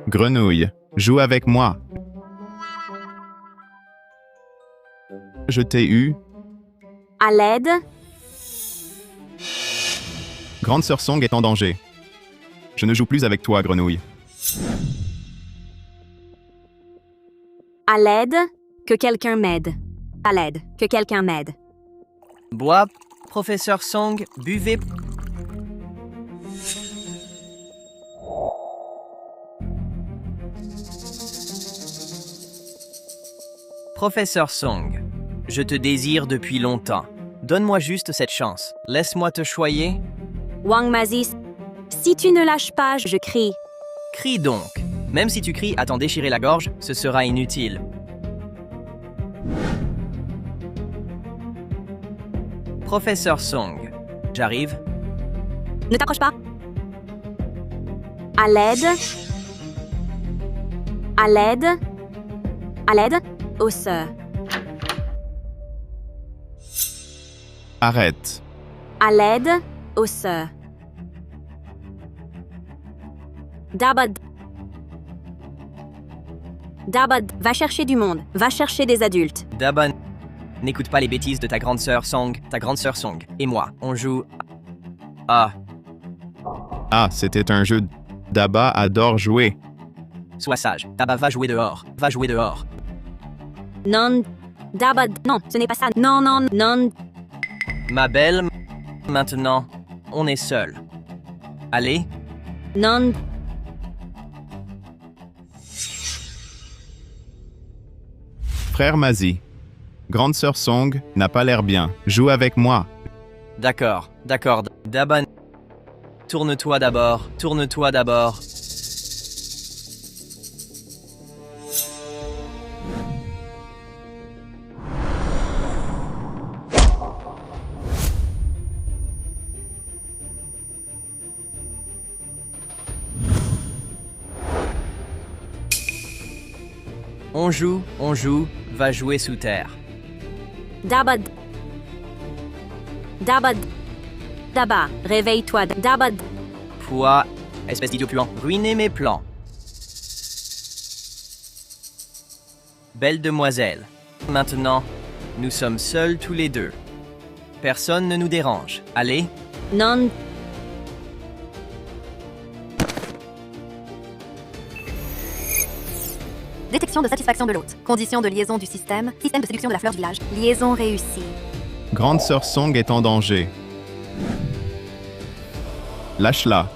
Grenouille, joue avec moi. Je t'ai eu. À l'aide. Grande sœur Song est en danger. Je ne joue plus avec toi, Grenouille. À l'aide. Que quelqu'un m'aide. À l'aide. Que quelqu'un m'aide. Bois, professeur Song, buvez. Professeur Song, je te désire depuis longtemps. Donne-moi juste cette chance. Laisse-moi te choyer. Wang Mazi. Si tu ne lâches pas, je crie. Crie donc. Même si tu cries à t'en déchirer la gorge, ce sera inutile. Professeur Song, j'arrive. Ne t'approche pas. À l'aide. À l'aide. À l'aide. Au sœur. Arrête. À l'aide. Au sœur. Dabad. Dabad. Va chercher du monde. Va chercher des adultes. Daban, n'écoute pas les bêtises de ta grande sœur Song. Ta grande sœur Song et moi, on joue. Ah, C'était un jeu. Daba adore jouer. sois sage. Daba, va jouer dehors. Va jouer dehors. Non. Dabad. Non, ce n'est pas ça. Non, non, non. Ma belle, maintenant, on est seuls. Allez, Non. Frère Mazi. Grande sœur Song n'a pas l'air bien. Joue avec moi. d'accord. Daban, tourne-toi d'abord. On joue, va jouer sous terre. Dabad. Dabad. Daba. Réveille-toi. Dabad. Toi, espèce d'idiot puant, ruinez mes plans. Belle demoiselle, maintenant, nous sommes seuls tous les deux. Personne ne nous dérange. Allez, Non. Détection de satisfaction de l'hôte. Condition de liaison du système. Système de séduction de la fleur du village. Liaison réussie. Grande sœur Song est en danger. Lâche-la.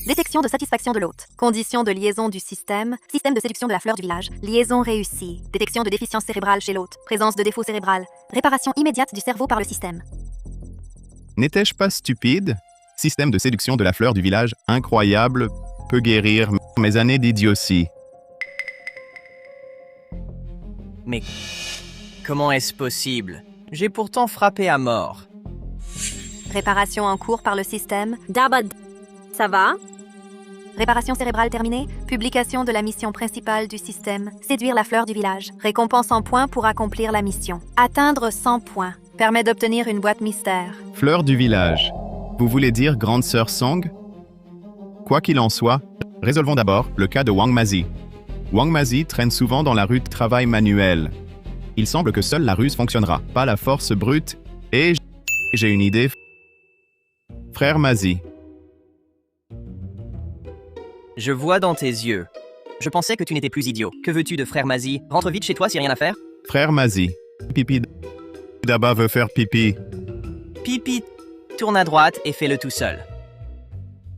Détection de satisfaction de l'hôte. Condition de liaison du système. Système de séduction de la fleur du village. Liaison réussie. Détection de déficience cérébrale chez l'hôte. Présence de défaut cérébral. Réparation immédiate du cerveau par le système. N'étais-je pas stupide? Système de séduction de la fleur du village, incroyable, peut guérir mes années d'idiotie. mais comment est-ce possible? J'ai pourtant frappé à mort. Réparation en cours par le système. Dabad. Ça va? Réparation cérébrale terminée. Publication de la mission principale du système. Séduire la fleur du village. Récompense en points pour accomplir la mission. Atteindre 100 points. Permet d'obtenir une boîte mystère. Fleur du village. Vous voulez dire grande sœur Song? Quoi qu'il en soit, résolvons d'abord le cas de Wang Mazi. Wang Mazi traîne souvent dans la rue de travail manuel. Il semble que seule la ruse fonctionnera, pas la force brute, et j'ai une idée. Frère Mazi. Je vois dans tes yeux. Je pensais que tu n'étais plus idiot. Que veux-tu de frère Mazi? Rentre vite chez toi s'il n'y a rien à faire. Frère Mazi. Pipi. Daba veut faire pipi. Pipi, tourne à droite et fais-le tout seul.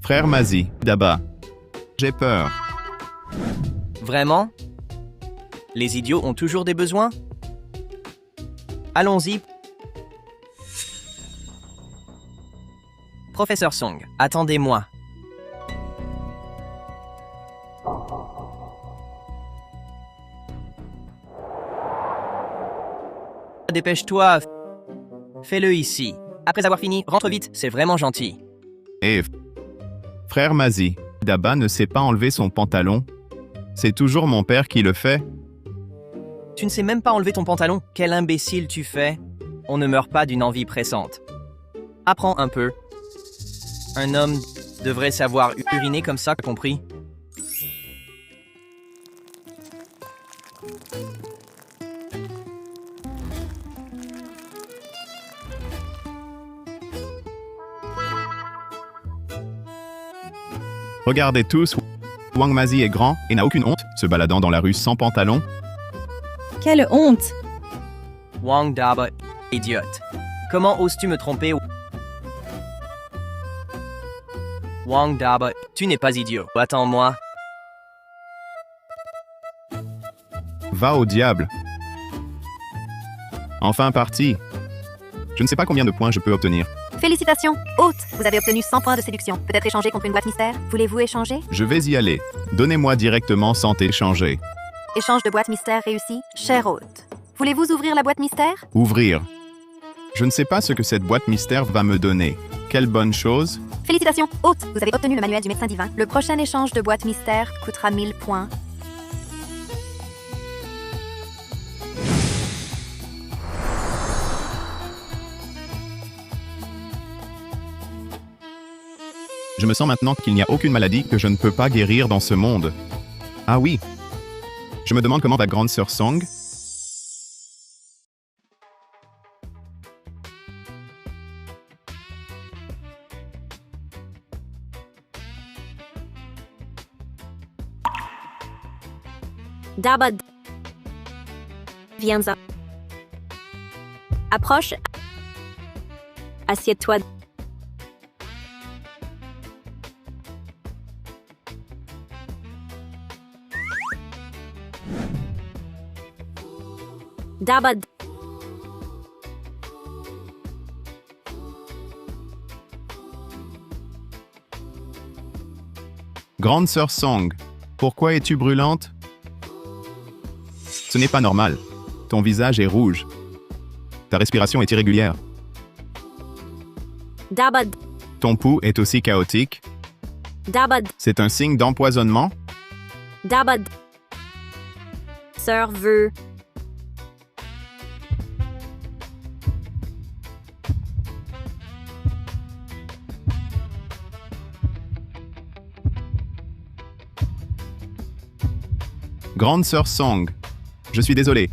Frère Mazi. Daba. J'ai peur. Vraiment? Les idiots ont toujours des besoins? Allons-y. Professeur Song, attendez-moi. Dépêche-toi. Fais-le ici. Après avoir fini, rentre vite, c'est vraiment gentil. Et frère Mazi. Daba ne sait pas enlever son pantalon. C'est toujours mon père qui le fait. Tu ne sais même pas enlever ton pantalon. Quel imbécile tu fais. On ne meurt pas d'une envie pressante. Apprends un peu. Un homme Devrait savoir uriner comme ça, compris? Regardez tous, Wang Mazi est grand et n'a aucune honte, se baladant dans la rue sans pantalon. Quelle honte! Wang Daba, idiote. Comment oses-tu me tromper? Wang Daba, tu n'es pas idiot. Attends-moi. Va au diable. Enfin parti. Je ne sais pas combien de points je peux obtenir. Félicitations, hôte! Vous avez obtenu 100 points de séduction. Peut-être échanger contre une boîte mystère? Voulez-vous échanger? Je vais y aller. Donnez-moi directement sans échanger. Échange de boîte mystère réussi. Cher hôte. Voulez-vous ouvrir la boîte mystère? Ouvrir. Je ne sais pas ce que cette boîte mystère va me donner. Quelle bonne chose. Félicitations, hôte! Vous avez obtenu le manuel du médecin divin. Le prochain échange de boîte mystère coûtera 1000 points. Je me sens maintenant qu'il n'y a aucune maladie que je ne peux pas guérir dans ce monde. Ah oui. Je me demande comment va grande sœur Song. Daba. Viens. Approche. Assieds-toi. Daba. Grande sœur Song, pourquoi es-tu brûlante? Ce n'est pas normal. Ton visage est rouge. Ta respiration est irrégulière. Daba. Ton pouls est aussi chaotique. Daba. C'est un signe d'empoisonnement? Daba. Sœur veut. Grande sœur Song, je suis désolé.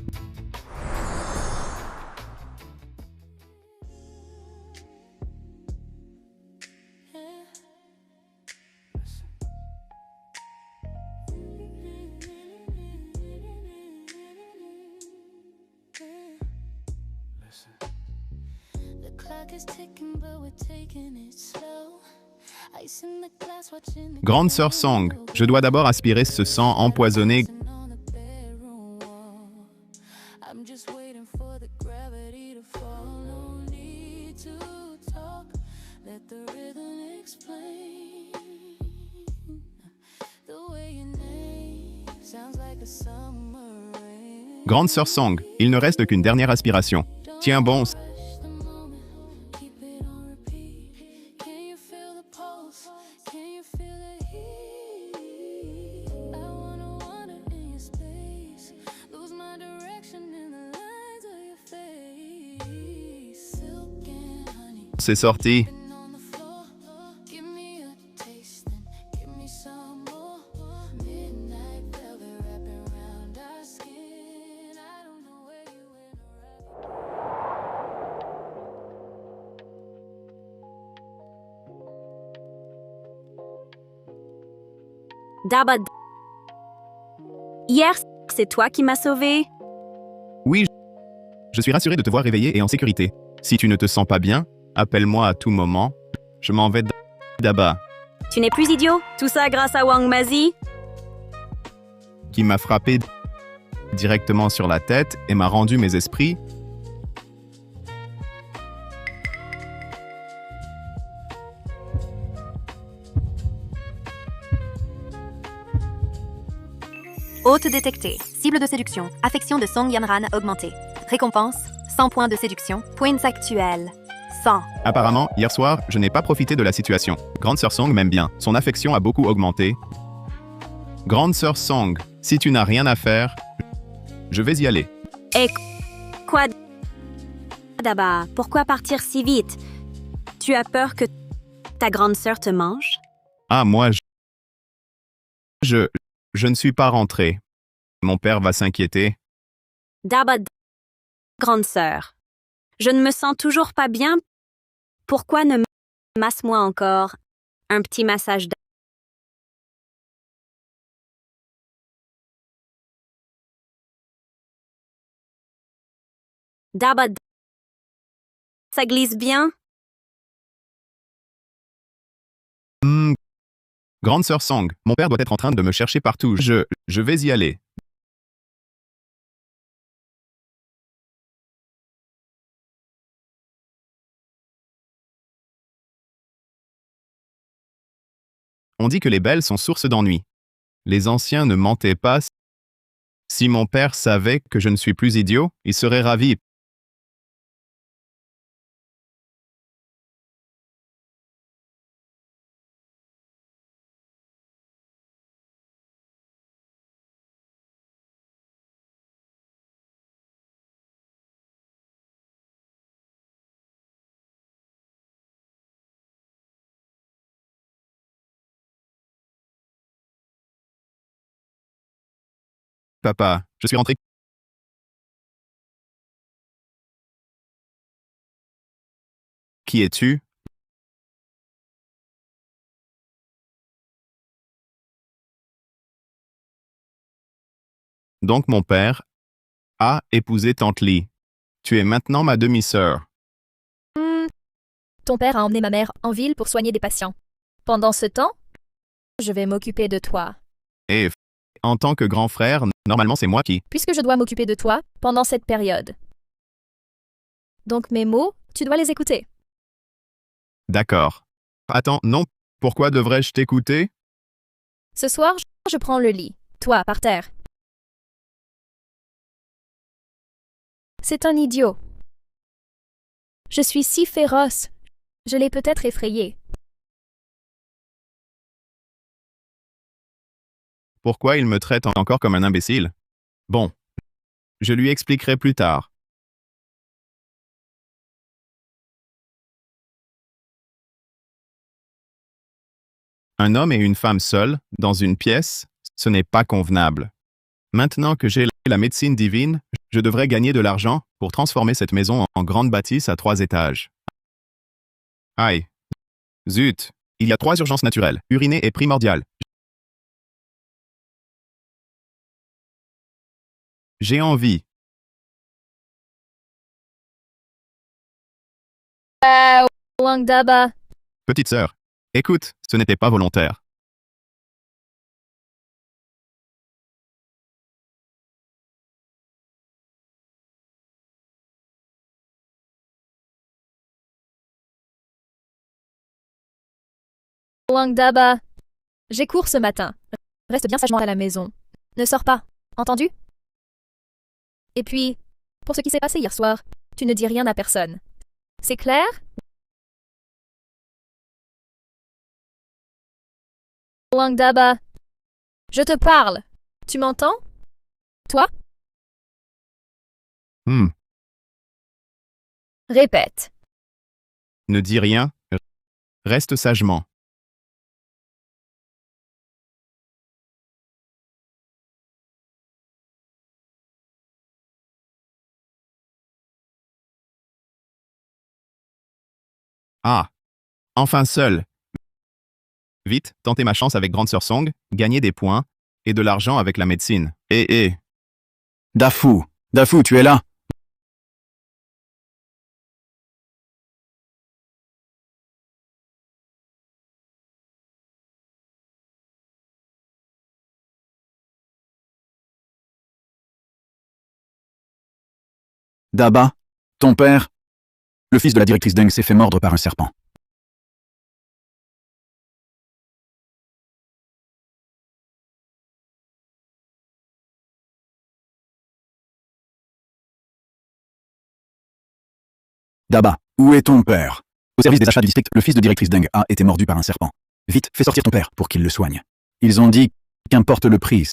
The clock is ticking, but we're taking it slow. Ice in the glass, watching the Grande sœur Song, je dois d'abord aspirer ce sang empoisonné. on the bedroom wall. I'm just waiting for the gravity to fall. No need to talk. Let the rhythm explain. The way your name sounds like a summer rain. Grande sœur Song, il ne reste qu'une dernière aspiration. Tiens bon, Rush the moment, keep it on repeat. Can you feel the pulse? Can you feel the heat? I wanna wander in your space, lose my direction in the lines of your face. Silk and honey, c'est sorti. and on the floor. Give me a taste, then give me some more. Midnight velvet wrapping around our skin. I don't know where you went or Daba. Hier, c'est toi qui m'as sauvé. Oui, je suis rassuré de te voir réveillé et en sécurité. Si tu ne te sens pas bien, appelle-moi à tout moment. Je m'en vais d'Aba, Tu n'es plus idiot. Tout ça grâce à Wang Mazi. qui m'a frappé directement sur la tête et m'a rendu mes esprits. Hôte détecté. Cible de séduction. Affection de Song Yanran augmentée. Récompense 100 points de séduction. Points actuels 100. Apparemment, hier soir, je n'ai pas profité de la situation. Grande sœur Song m'aime bien. Son affection a beaucoup augmenté. Grande sœur Song, si tu n'as rien à faire, je vais y aller. Et quoi, Daba? Pourquoi partir si vite? Tu as peur que ta grande sœur te mange? Ah, moi, je, je ne suis pas rentré. Mon père va s'inquiéter. Daba, grande sœur. Je ne me sens toujours pas bien. Pourquoi ne masse-moi encore un petit massage Daba, ça glisse bien? Hmm, grande sœur Song, mon père doit être en train de me chercher partout. Je vais y aller. On dit que les belles sont source d'ennui. Les anciens ne mentaient pas. Si mon père savait que je ne suis plus idiot, il serait ravi. Papa, je suis rentré. Qui es-tu? Donc mon père a épousé Tante Lee. Tu es maintenant ma demi-sœur. Ton père a emmené ma mère en ville pour soigner des patients. Pendant ce temps, je vais m'occuper de toi. Et en tant que grand frère, normalement c'est moi qui... Puisque je dois m'occuper de toi pendant cette période. Donc mes mots, tu dois les écouter. D'accord. Attends, non, pourquoi devrais-je t'écouter? Ce soir, je prends le lit. Toi, par terre. C'est un idiot. Je suis si féroce. Je l'ai peut-être effrayé. Pourquoi il me traite encore comme un imbécile? Bon, je lui expliquerai plus tard. Un homme et une femme seuls, dans une pièce, ce n'est pas convenable. Maintenant que j'ai la médecine divine, je devrais gagner de l'argent pour transformer cette maison en grande bâtisse à 3 étages. Aïe. Zut. Il y a 3 urgences naturelles. Uriner est primordial. J'ai envie. Wang Daba. Petite sœur. Écoute, ce n'était pas volontaire. Wang Daba. J'ai cours ce matin. Reste bien sagement à la maison. Ne sors pas. Entendu? Et puis, pour ce qui s'est passé hier soir, tu ne dis rien à personne. C'est clair? Wang Daba. Je te parle. Tu m'entends? Toi? Répète. Ne dis rien. Reste sagement. Ah. Enfin seul. Vite, tenter ma chance avec Grande Sœur Song, gagner des points et de l'argent avec la médecine. Dafu, Dafu, tu es là? Daba, ton père? Le fils de la directrice Deng s'est fait mordre par un serpent. Daba, où est ton père? Au service des achats du district, le fils de directrice Deng a été mordu par un serpent. Vite, fais sortir ton père pour qu'il le soigne. Ils ont dit qu'importe le prix,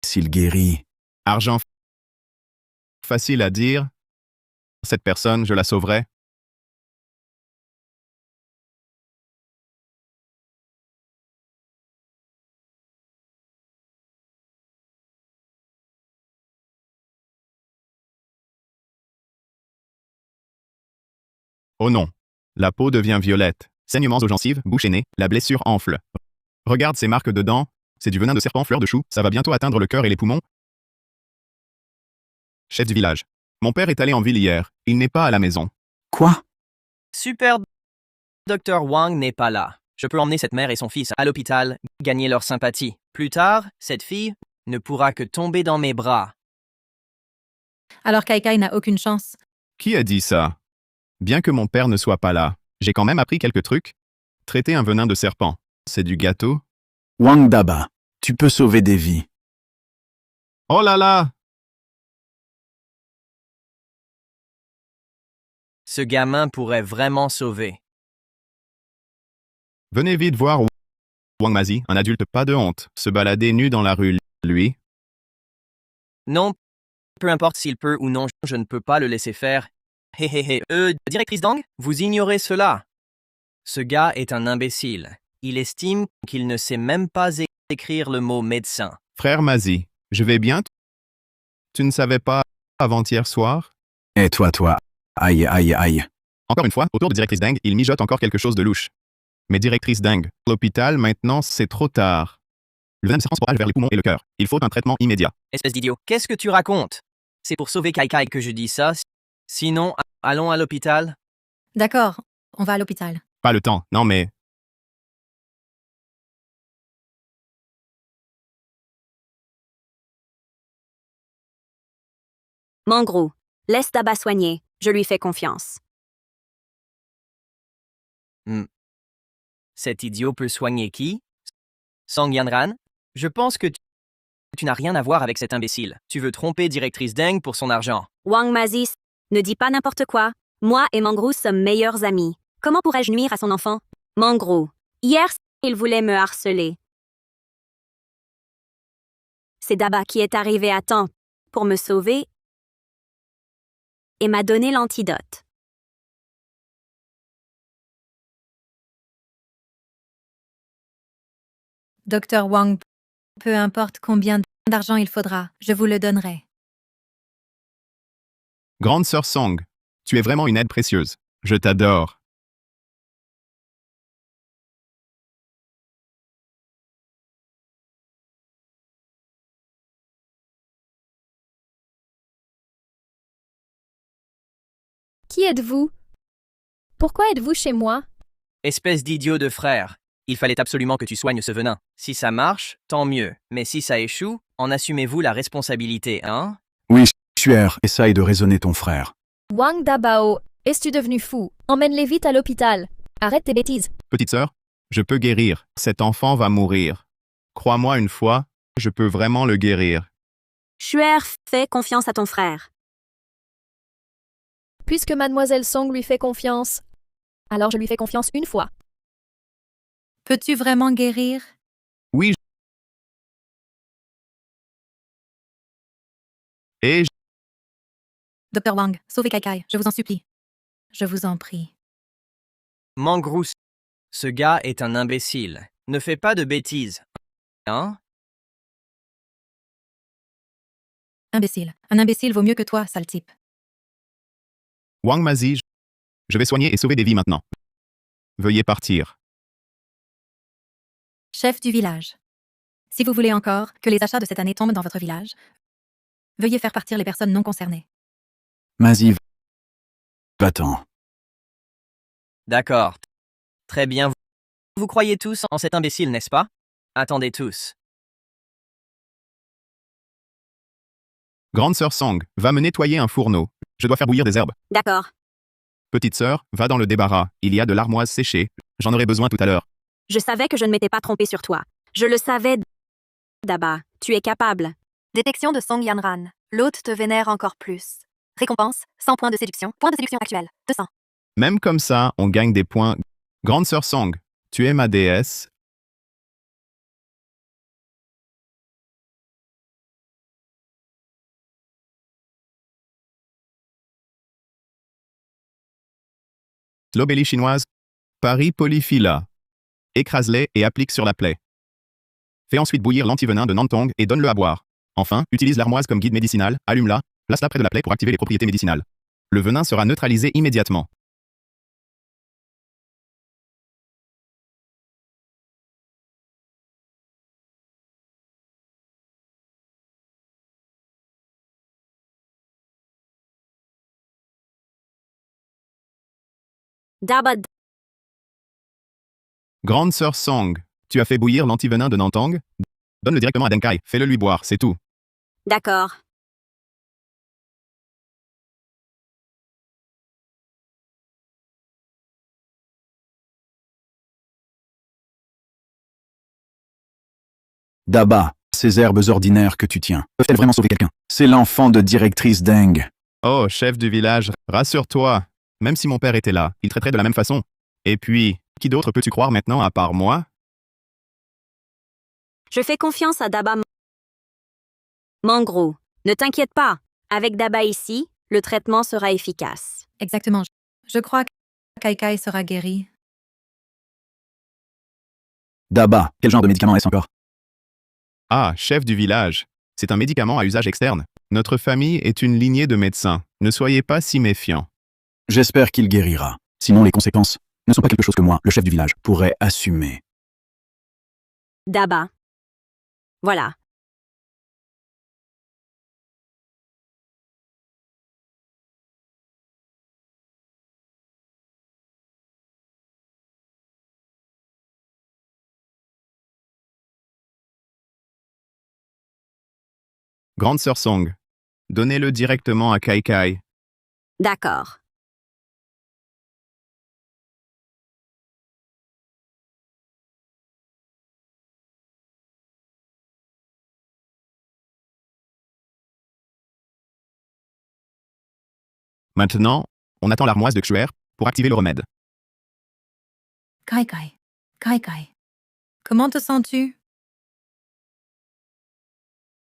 s'il guérit. Argent facile à dire. Cette personne, je la sauverai. Oh non. La peau devient violette. Saignements aux gencives, bouche et nez, la blessure enfle. Regarde ces marques de dents. C'est du venin de serpent fleur de chou, ça va bientôt atteindre le cœur et les poumons. Chef du village. Mon père est allé en ville hier. Il n'est pas à la maison. Quoi? Super. Dr. Wang n'est pas là. Je peux emmener cette mère et son fils à l'hôpital, gagner leur sympathie. Plus tard, cette fille ne pourra que tomber dans mes bras. Alors Kai n'a aucune chance. Qui a dit ça? Bien que mon père ne soit pas là, j'ai quand même appris quelques trucs. Traiter un venin de serpent, c'est du gâteau. Wang Daba, tu peux sauver des vies. Oh là là! Ce gamin pourrait vraiment sauver. Venez vite voir Wang Mazi, un adulte pas de honte, se balader nu dans la rue, lui. Non, peu importe s'il peut ou non, je ne peux pas le laisser faire. Hé hé hé, directrice Dang, vous ignorez cela. Ce gars est un imbécile. Il estime qu'il ne sait même pas écrire le mot médecin. Frère Mazi, je vais bien? Tu ne savais pas avant-hier soir? Et toi, aïe, aïe, aïe. Encore une fois, autour de directrice Deng, il mijote encore quelque chose de louche. Mais directrice Deng, l'hôpital, maintenant, c'est trop tard. Le venin se transporte vers les poumons et le cœur. Il faut un traitement immédiat. Espèce d'idiot, qu'est-ce que tu racontes? C'est pour sauver Kai que je dis ça. Sinon, allons à l'hôpital. D'accord, on va à l'hôpital. Pas le temps, non mais... Mangro, laisse Daba soigner. Je lui fais confiance. Cet idiot peut soigner qui? Song Yanran? Je pense que tu n'as rien à voir avec cet imbécile. Tu veux tromper directrice Deng pour son argent. Wang Mazi, ne dis pas n'importe quoi. Moi et Mangro sommes meilleurs amis. Comment pourrais-je nuire à son enfant? Mangro, hier, il voulait me harceler. C'est Daba qui est arrivé à temps pour me sauver et m'a donné l'antidote. Docteur Wang, peu importe combien d'argent il faudra, je vous le donnerai. Grande sœur Song, tu es vraiment une aide précieuse. Je t'adore. Qui êtes-vous? Pourquoi êtes-vous chez moi? Espèce d'idiot de frère. Il fallait absolument que tu soignes ce venin. Si ça marche, tant mieux. Mais si ça échoue, en assumez-vous la responsabilité, hein? Oui, Chuer, essaye de raisonner ton frère. Wang Dabao, es-tu devenu fou? Emmène-les vite à l'hôpital. Arrête tes bêtises. Petite sœur, je peux guérir. Cet enfant va mourir. Crois-moi une fois, je peux vraiment le guérir. Shuer, fais confiance à ton frère. Puisque mademoiselle Song lui fait confiance, alors je lui fais confiance une fois. Peux-tu vraiment guérir? Oui. Et Docteur Wang, sauvez Kai, je vous en supplie. Je vous en prie. Mangrous. Ce gars est un imbécile. Ne fais pas de bêtises. Hein? Imbécile. Un imbécile vaut mieux que toi, sale type. Wang Mazi, je vais soigner et sauver des vies maintenant. Veuillez partir. Chef du village. Si vous voulez encore que les achats de cette année tombent dans votre village, veuillez faire partir les personnes non concernées. Mazi, va-t'en. D'accord. Très bien. Vous croyez tous en cet imbécile, n'est-ce pas? Attendez tous. Grande sœur Song, va me nettoyer un fourneau. Je dois faire bouillir des herbes. D'accord. Petite sœur, va dans le débarras. Il y a de l'armoise séchée. J'en aurai besoin tout à l'heure. Je savais que je ne m'étais pas trompée sur toi. Je le savais. Daba, tu es capable. Détection de Song Yanran. L'hôte te vénère encore plus. Récompense, 100 points de séduction. Point de séduction actuel, 200. Même comme ça, on gagne des points. Grande sœur Song, tu es ma déesse. L'obélie chinoise. Paris polyphylla. Écrase-les et applique sur la plaie. Fais ensuite bouillir l'antivenin de Nantong et donne-le à boire. Enfin, utilise l'armoise comme guide médicinal, allume-la, place-la près de la plaie pour activer les propriétés médicinales. Le venin sera neutralisé immédiatement. Daba, Grande sœur Song, tu as fait bouillir l'antivenin de Nantang? Donne-le directement à Deng Kai, fais-le lui boire, c'est tout. d'accord. Daba, ces herbes ordinaires que tu tiens, peuvent-elles vraiment sauver quelqu'un? C'est l'enfant de directrice Deng. Oh, chef du village, rassure-toi. Même si mon père était là, il traiterait de la même façon. Et puis, qui d'autre peux-tu croire maintenant à part moi? Je fais confiance à Daba. Mangro, ne t'inquiète pas. Avec Daba ici, le traitement sera efficace. Exactement. Je crois que Kai Kai sera guéri. Daba, quel genre de médicament est-ce encore? Ah, chef du village. C'est un médicament à usage externe. Notre famille est une lignée de médecins. Ne soyez pas si méfiants. J'espère qu'il guérira. Sinon, les conséquences ne sont pas quelque chose que moi, le chef du village, pourrais assumer. Daba. Voilà. Grande sœur Song, donnez-le directement à Kai Kai. D'accord. Maintenant, on attend l'armoise de Xuer pour activer le remède. Kai Kai. Kai Kai. Comment te sens-tu?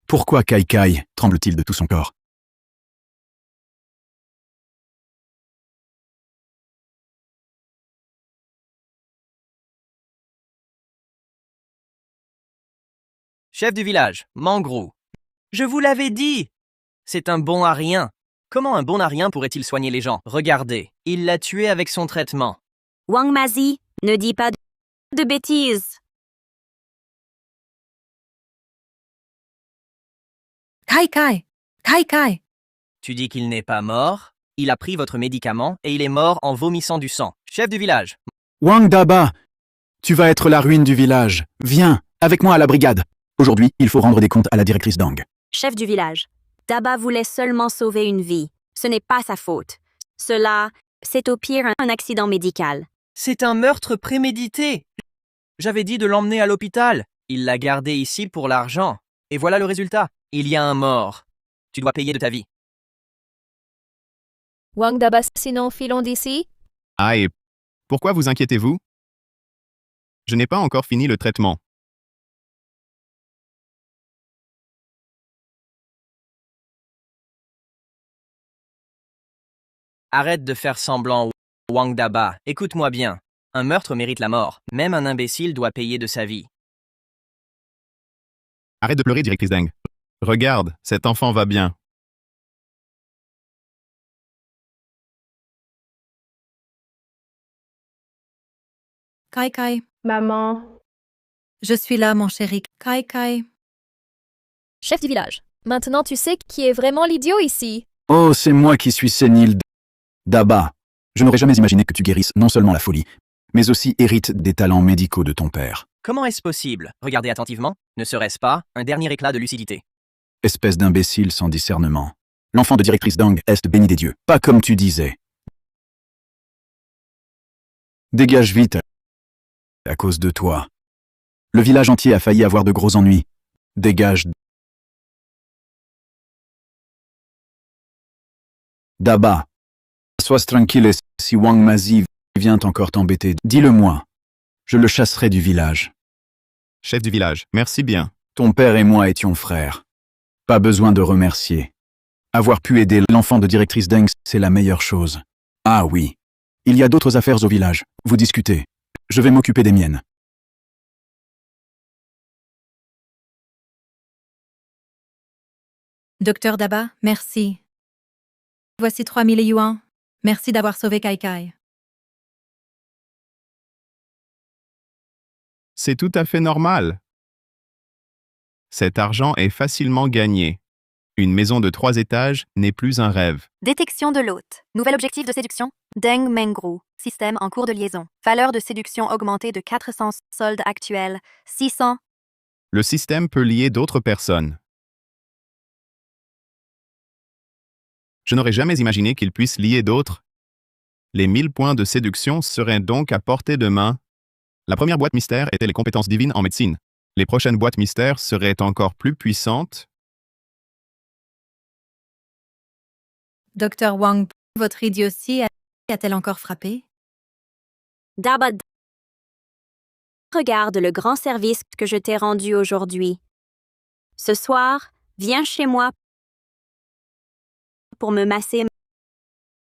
Pourquoi Kai Kai tremble-t-il de tout son corps? Chef du village, Mangro. Je vous l'avais dit! C'est un bon à rien. Comment un bon à rien pourrait-il soigner les gens? Regardez, il l'a tué avec son traitement. Wang Mazi, ne dis pas de bêtises. Kai Kai. Kai Kai. Tu dis qu'il n'est pas mort, il a pris votre médicament et il est mort en vomissant du sang. Chef du village, Wang Daba, tu vas être la ruine du village. Viens, avec moi à la brigade. Aujourd'hui, il faut rendre des comptes à la directrice Deng. Chef du village, Daba voulait seulement sauver une vie. Ce n'est pas sa faute. Cela, c'est au pire un accident médical. c'est un meurtre prémédité. J'avais dit de l'emmener à l'hôpital. Il l'a gardé ici pour l'argent. Et voilà le résultat. Il y a un mort. Tu dois payer de ta vie. Wang Daba, sinon filons d'ici. Ah, et pourquoi vous inquiétez-vous? Je n'ai pas encore fini le traitement. Arrête de faire semblant, Wang Daba. Écoute-moi bien. Un meurtre mérite la mort. Même un imbécile doit payer de sa vie. Arrête de pleurer, directrice Deng. Regarde, cet enfant va bien. Kai Kai. Maman, Je suis là, mon chéri. Kai Kai. Chef du village. Maintenant tu sais qui est vraiment l'idiot ici. Oh, c'est moi qui suis sénile. Daba, je n'aurais jamais imaginé que tu guérisses non seulement la folie, mais aussi hérites des talents médicaux de ton père. Comment est-ce possible? Regardez attentivement. Ne serait-ce pas un dernier éclat de lucidité? Espèce d'imbécile sans discernement. L'enfant de directrice Deng est béni des dieux, pas comme tu disais. Dégage vite, à cause de toi. Le village entier a failli avoir de gros ennuis. Dégage. Daba, sois tranquille et si Wang Mazi vient encore t'embêter, dis-le-moi. Je le chasserai du village. Chef du village, merci bien. Ton père et moi étions frères. Pas besoin de remercier. Avoir pu aider l'enfant de directrice Deng, c'est la meilleure chose. Ah oui. Il y a d'autres affaires au village. Vous discutez. Je vais m'occuper des miennes. Docteur Daba, merci. Voici 3000 yuans. Merci d'avoir sauvé Kai Kai. C'est tout à fait normal. Cet argent est facilement gagné. Une maison de 3 étages n'est plus un rêve. Détection de l'hôte. Nouvel objectif de séduction. Deng Mengru, système en cours de liaison. Valeur de séduction augmentée de 400, solde actuel, 600. Le système peut lier d'autres personnes. Je n'aurais jamais imaginé qu'il puisse lier d'autres. Les 1000 points de séduction seraient donc à portée de main. La première boîte mystère était les compétences divines en médecine. Les prochaines boîtes mystères seraient encore plus puissantes. Docteur Wang, votre idiotie a-t-elle encore frappé? Daba, regarde le grand service que je t'ai rendu aujourd'hui. Ce soir, viens chez moi pour me masser.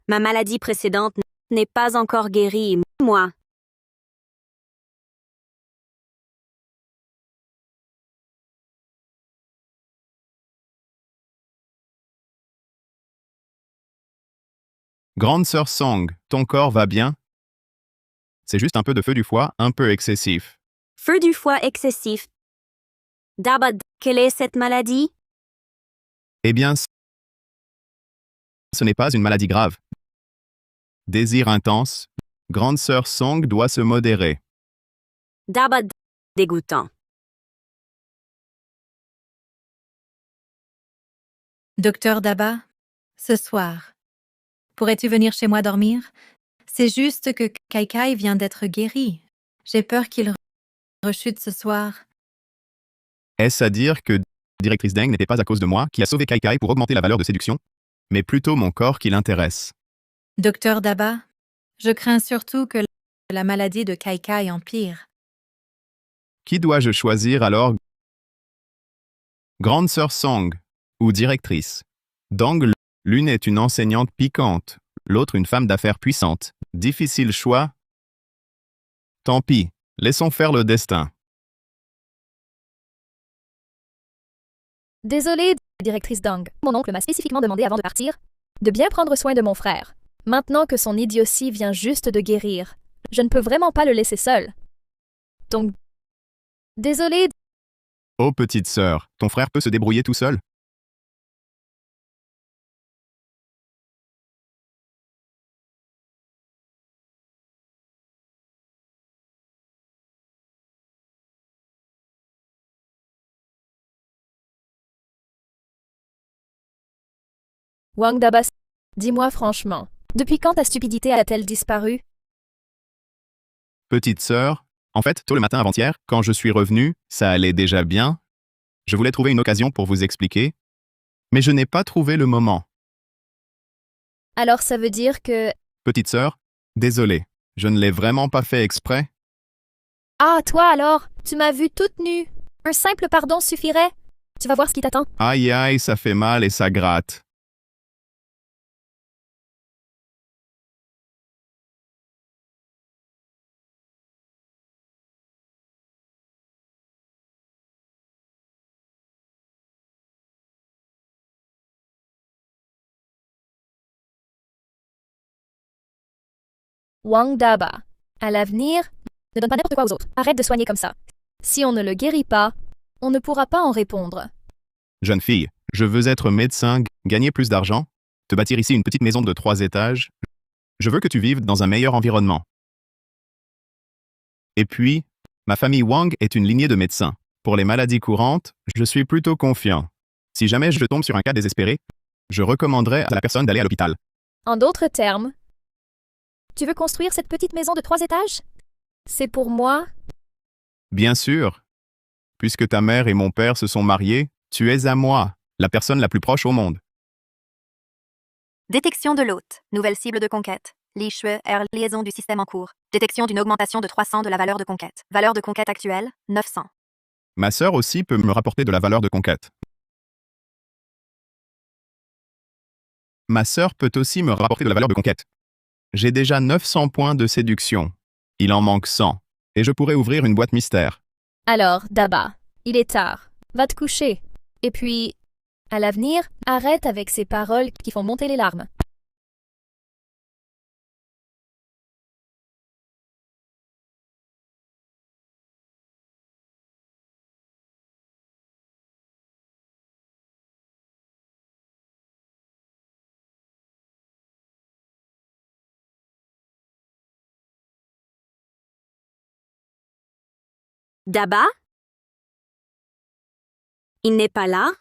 Ma maladie précédente n'est pas encore guérie, moi. Grande sœur Song, ton corps va bien? C'est juste un peu de feu du foie, un peu excessif. Feu du foie excessif. Daba, quelle est cette maladie? Eh bien, ce n'est pas une maladie grave. Désir intense. Grande sœur Song doit se modérer. Daba, dégoûtant. Docteur Daba, ce soir, pourrais-tu venir chez moi dormir? C'est juste que Kai vient d'être guéri. J'ai peur qu'il rechute ce soir. Est-ce à dire que directrice Deng n'était pas à cause de moi qui a sauvé Kai pour augmenter la valeur de séduction, mais plutôt mon corps qui l'intéresse? Docteur Daba, je crains surtout que la maladie de Kai empire. Qui dois-je choisir alors? Grande sœur Song ou directrice? Dong, l'une est une enseignante piquante, l'autre une femme d'affaires puissante. Difficile choix? Tant pis, laissons faire le destin. Désolée, directrice Dang. Mon oncle m'a spécifiquement demandé avant de partir de bien prendre soin de mon frère. Maintenant que son idiotie vient juste de guérir, je ne peux vraiment pas le laisser seul. Donc, désolée. Oh petite sœur, ton frère peut se débrouiller tout seul? Wang Dabas, dis-moi franchement, depuis quand ta stupidité a-t-elle disparu? Petite sœur, en fait, tôt le matin avant-hier, quand je suis revenu, ça allait déjà bien. Je voulais trouver une occasion pour vous expliquer, mais je n'ai pas trouvé le moment. Alors ça veut dire que... Petite sœur, désolé, je ne l'ai vraiment pas fait exprès. Ah, toi alors, tu m'as vue toute nue. Un simple pardon suffirait. Tu vas voir ce qui t'attend. Aïe aïe, ça fait mal et ça gratte. Wang Daba, à l'avenir, ne donne pas n'importe quoi aux autres. Arrête de soigner comme ça. Si on ne le guérit pas, on ne pourra pas en répondre. Jeune fille, je veux être médecin, gagner plus d'argent, te bâtir ici une petite maison de 3 étages. Je veux que tu vives dans un meilleur environnement. Et puis, ma famille Wang est une lignée de médecins. Pour les maladies courantes, je suis plutôt confiant. Si jamais je tombe sur un cas désespéré, je recommanderais à la personne d'aller à l'hôpital. En d'autres termes, tu veux construire cette petite maison de 3 étages? C'est pour moi? Bien sûr. Puisque ta mère et mon père se sont mariés, tu es à moi, la personne la plus proche au monde. Détection de l'hôte. Nouvelle cible de conquête. Li Shui R. Liaison du système en cours. Détection d'une augmentation de 300 de la valeur de conquête. Valeur de conquête actuelle, 900. Ma sœur aussi peut me rapporter de la valeur de conquête. Ma sœur peut aussi me rapporter de la valeur de conquête. J'ai déjà 900 points de séduction. Il en manque 100. Et je pourrais ouvrir une boîte mystère. Alors, Daba, il est tard. Va te coucher. Et puis, à l'avenir, arrête avec ces paroles qui font monter les larmes. Daba? Il n'est pas là?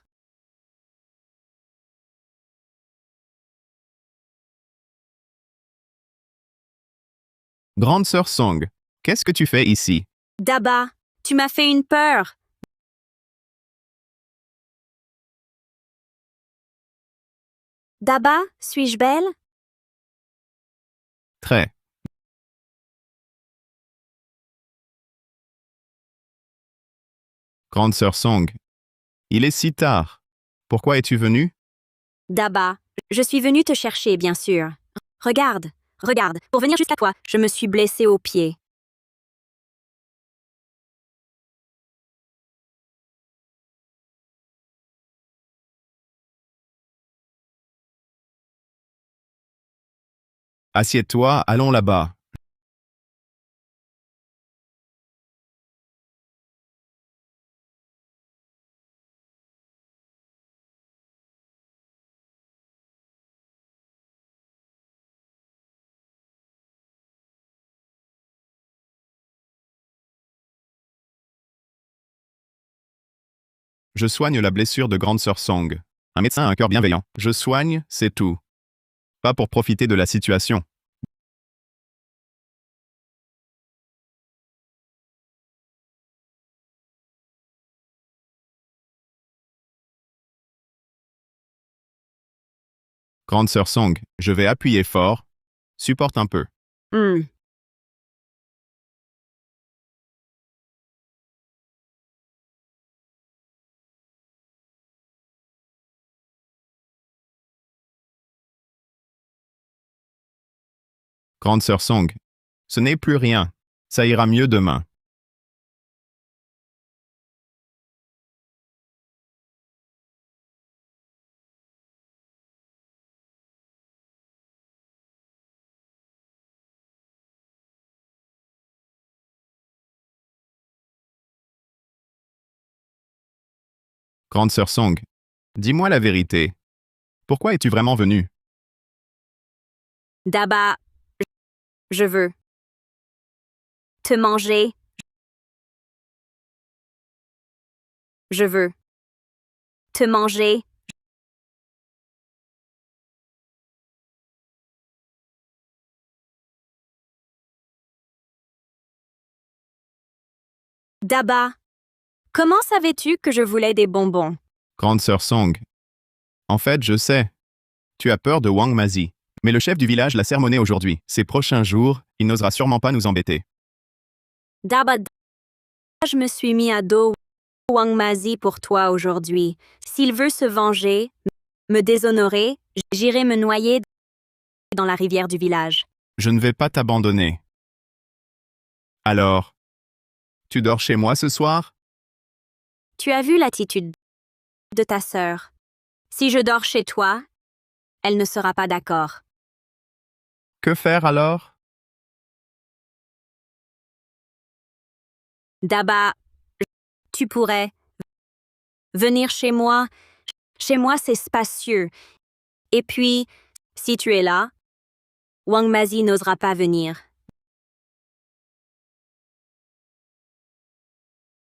Grande sœur Song, qu'est-ce que tu fais ici? Daba, tu m'as fait une peur. Daba, suis-je belle? Très. Grande sœur Song, il est si tard. Pourquoi es-tu venue? Daba, je suis venue te chercher, bien sûr. Regarde, regarde, pour venir jusqu'à toi, je me suis blessée au pied. Assieds-toi, allons là-bas. Je soigne la blessure de grande sœur Song. Un médecin a un cœur bienveillant. Je soigne, c'est tout. Pas pour profiter de la situation. Grande sœur Song, je vais appuyer fort. Supporte un peu. Hmm. Grande sœur Song, ce n'est plus rien. Ça ira mieux demain. Grande sœur Song, dis-moi la vérité. Pourquoi es-tu vraiment venue? Daba, je veux te manger. Je veux te manger. Daba, comment savais-tu que je voulais des bonbons? Grande sœur Song. En fait, je sais. Tu as peur de Wang Mazi. Mais le chef du village l'a sermonné aujourd'hui. Ces prochains jours, il n'osera sûrement pas nous embêter. Daba, je me suis mis à dos Wang Mazi pour toi aujourd'hui. S'il veut se venger, me déshonorer, j'irai me noyer dans la rivière du village. Je ne vais pas t'abandonner. Alors, tu dors chez moi ce soir? Tu as vu l'attitude de ta sœur. Si je dors chez toi, elle ne sera pas d'accord. Que faire alors? Daba, tu pourrais venir chez moi. Chez moi, c'est spacieux. Et puis, si tu es là, Wang Mazi n'osera pas venir.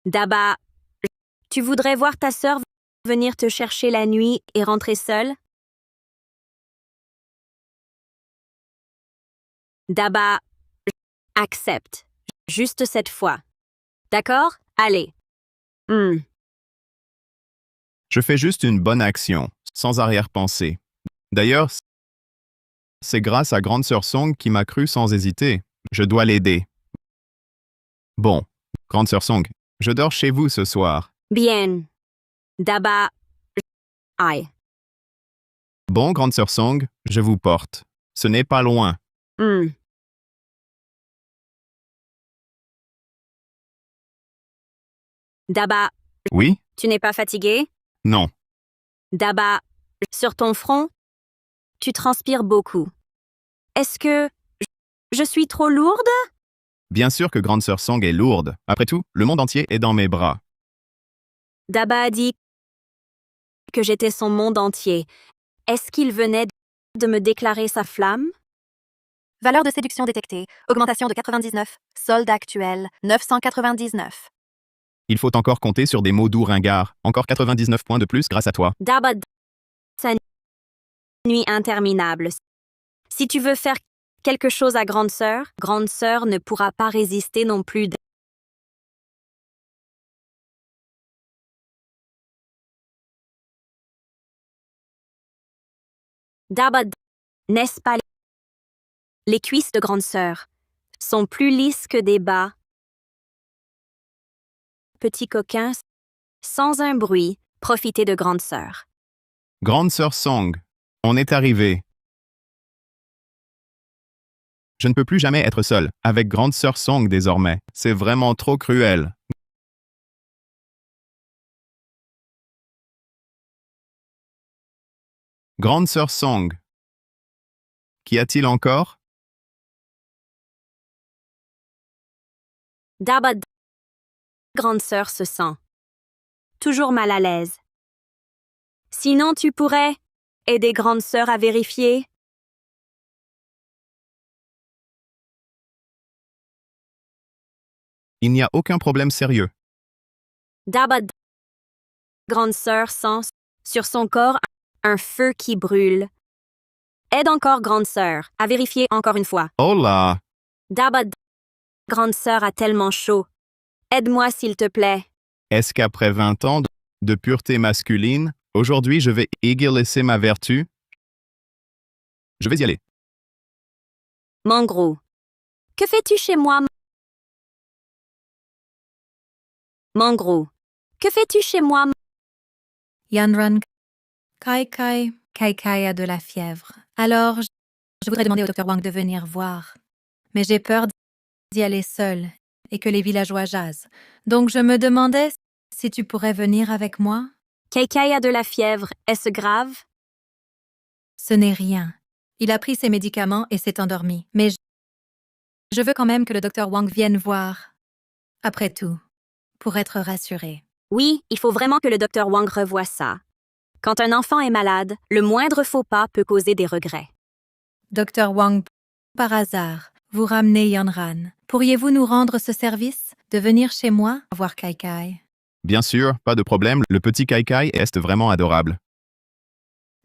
Daba, tu voudrais voir ta sœur venir te chercher la nuit et rentrer seule? Daba, accepte. Juste cette fois. D'accord? Allez. Je fais juste une bonne action, sans arrière-pensée. D'ailleurs, c'est grâce à Grande Sœur Song qui m'a cru sans hésiter. Je dois l'aider. Bon, Grande Sœur Song, je dors chez vous ce soir. Bien. Daba, aïe. Bon, Grande Sœur Song, je vous porte. Ce n'est pas loin. Daba, Oui? tu n'es pas fatigué? Non. Daba, sur ton front, tu transpires beaucoup. Est-ce que je suis trop lourde? Bien sûr que Grande Sœur Song est lourde. Après tout, le monde entier est dans mes bras. Daba a dit que j'étais son monde entier. Est-ce qu'il venait de me déclarer sa flamme? Valeur de séduction détectée. Augmentation de 99. Solde actuel, 999. Il faut encore compter sur des mots doux ringards. Encore 99 points de plus grâce à toi. Daba, sa nuit interminable. Si tu veux faire quelque chose à grande sœur ne pourra pas résister non plus. Daba, n'est-ce pas? Les cuisses de grande sœur sont plus lisses que des bas. Petit coquin, sans un bruit, profitez de grande sœur. Grande sœur Song, on est arrivé. Je ne peux plus jamais être seul avec grande sœur Song désormais. C'est vraiment trop cruel. Grande sœur Song. Qu'y a-t-il encore? Daba, grande sœur se sent toujours mal à l'aise. Sinon, tu pourrais aider grande sœur à vérifier. Il n'y a aucun problème sérieux. Daba, grande sœur sent sur son corps un feu qui brûle. Aide encore grande sœur à vérifier encore une fois. Oh là! Daba, grande sœur a tellement chaud. Aide-moi s'il te plaît. Est-ce qu'après 20 ans de pureté masculine, aujourd'hui je vais laisser ma vertu? Je vais y aller. Mon gros. Que fais-tu chez moi? Mon gros. Que fais-tu chez moi? Yanran, Kai Kai a de la fièvre. Alors, je voudrais demander au Dr. Wang de venir voir. Mais j'ai peur d'y aller seule et que les villageois jasent. Donc je me demandais si tu pourrais venir avec moi? Kai a de la fièvre. Est-ce grave? Ce n'est rien. Il a pris ses médicaments et s'est endormi. Mais je veux quand même que le Dr. Wang vienne voir. Après tout, pour être rassuré. Oui, il faut vraiment que le Dr. Wang revoie ça. Quand un enfant est malade, le moindre faux pas peut causer des regrets. Dr. Wang, par hasard, vous ramenez Yanran. Pourriez-vous nous rendre ce service de venir chez moi voir Kai Kai? Bien sûr, pas de problème, le petit Kai Kai est vraiment adorable.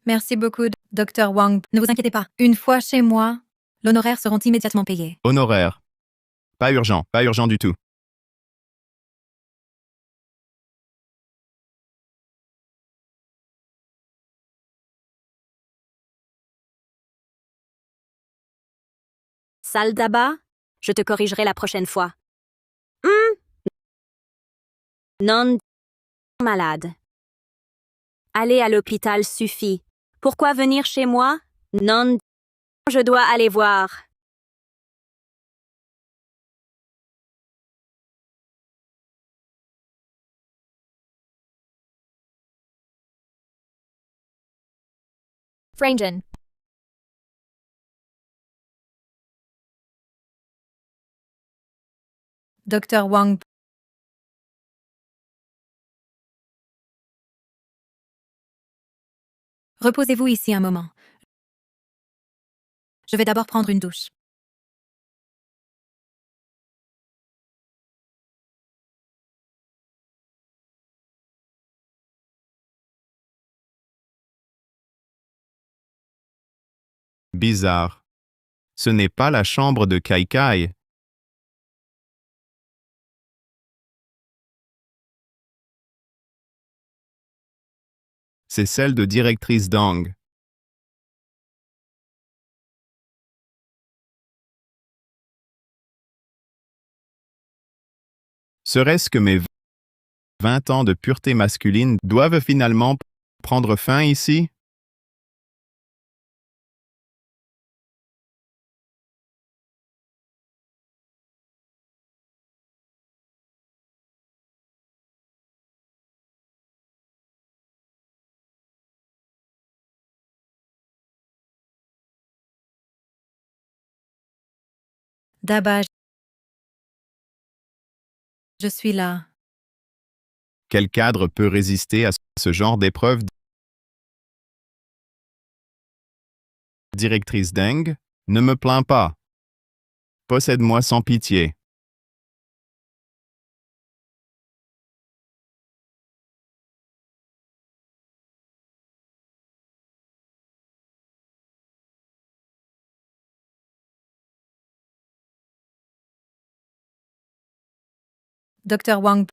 Merci beaucoup, Dr. Wang. Ne vous inquiétez pas. Une fois chez moi, l'honoraires seront immédiatement payés. Honoraire. Pas urgent du tout. Sale Daba, je te corrigerai la prochaine fois. Non, malade. Aller à l'hôpital suffit. Pourquoi venir chez moi? Non, je dois aller voir. Frangen. Dr. Wang. Reposez-vous ici un moment. Je vais d'abord prendre une douche. Bizarre. Ce n'est pas la chambre de Kai Kai. C'est celle de directrice Dang. Serait-ce que mes 20 ans de pureté masculine doivent finalement prendre fin ici? Daba, je suis là. Quel cadre peut résister à ce genre d'épreuve? Directrice Deng, ne me plains pas. Possède-moi sans pitié. Docteur Wang.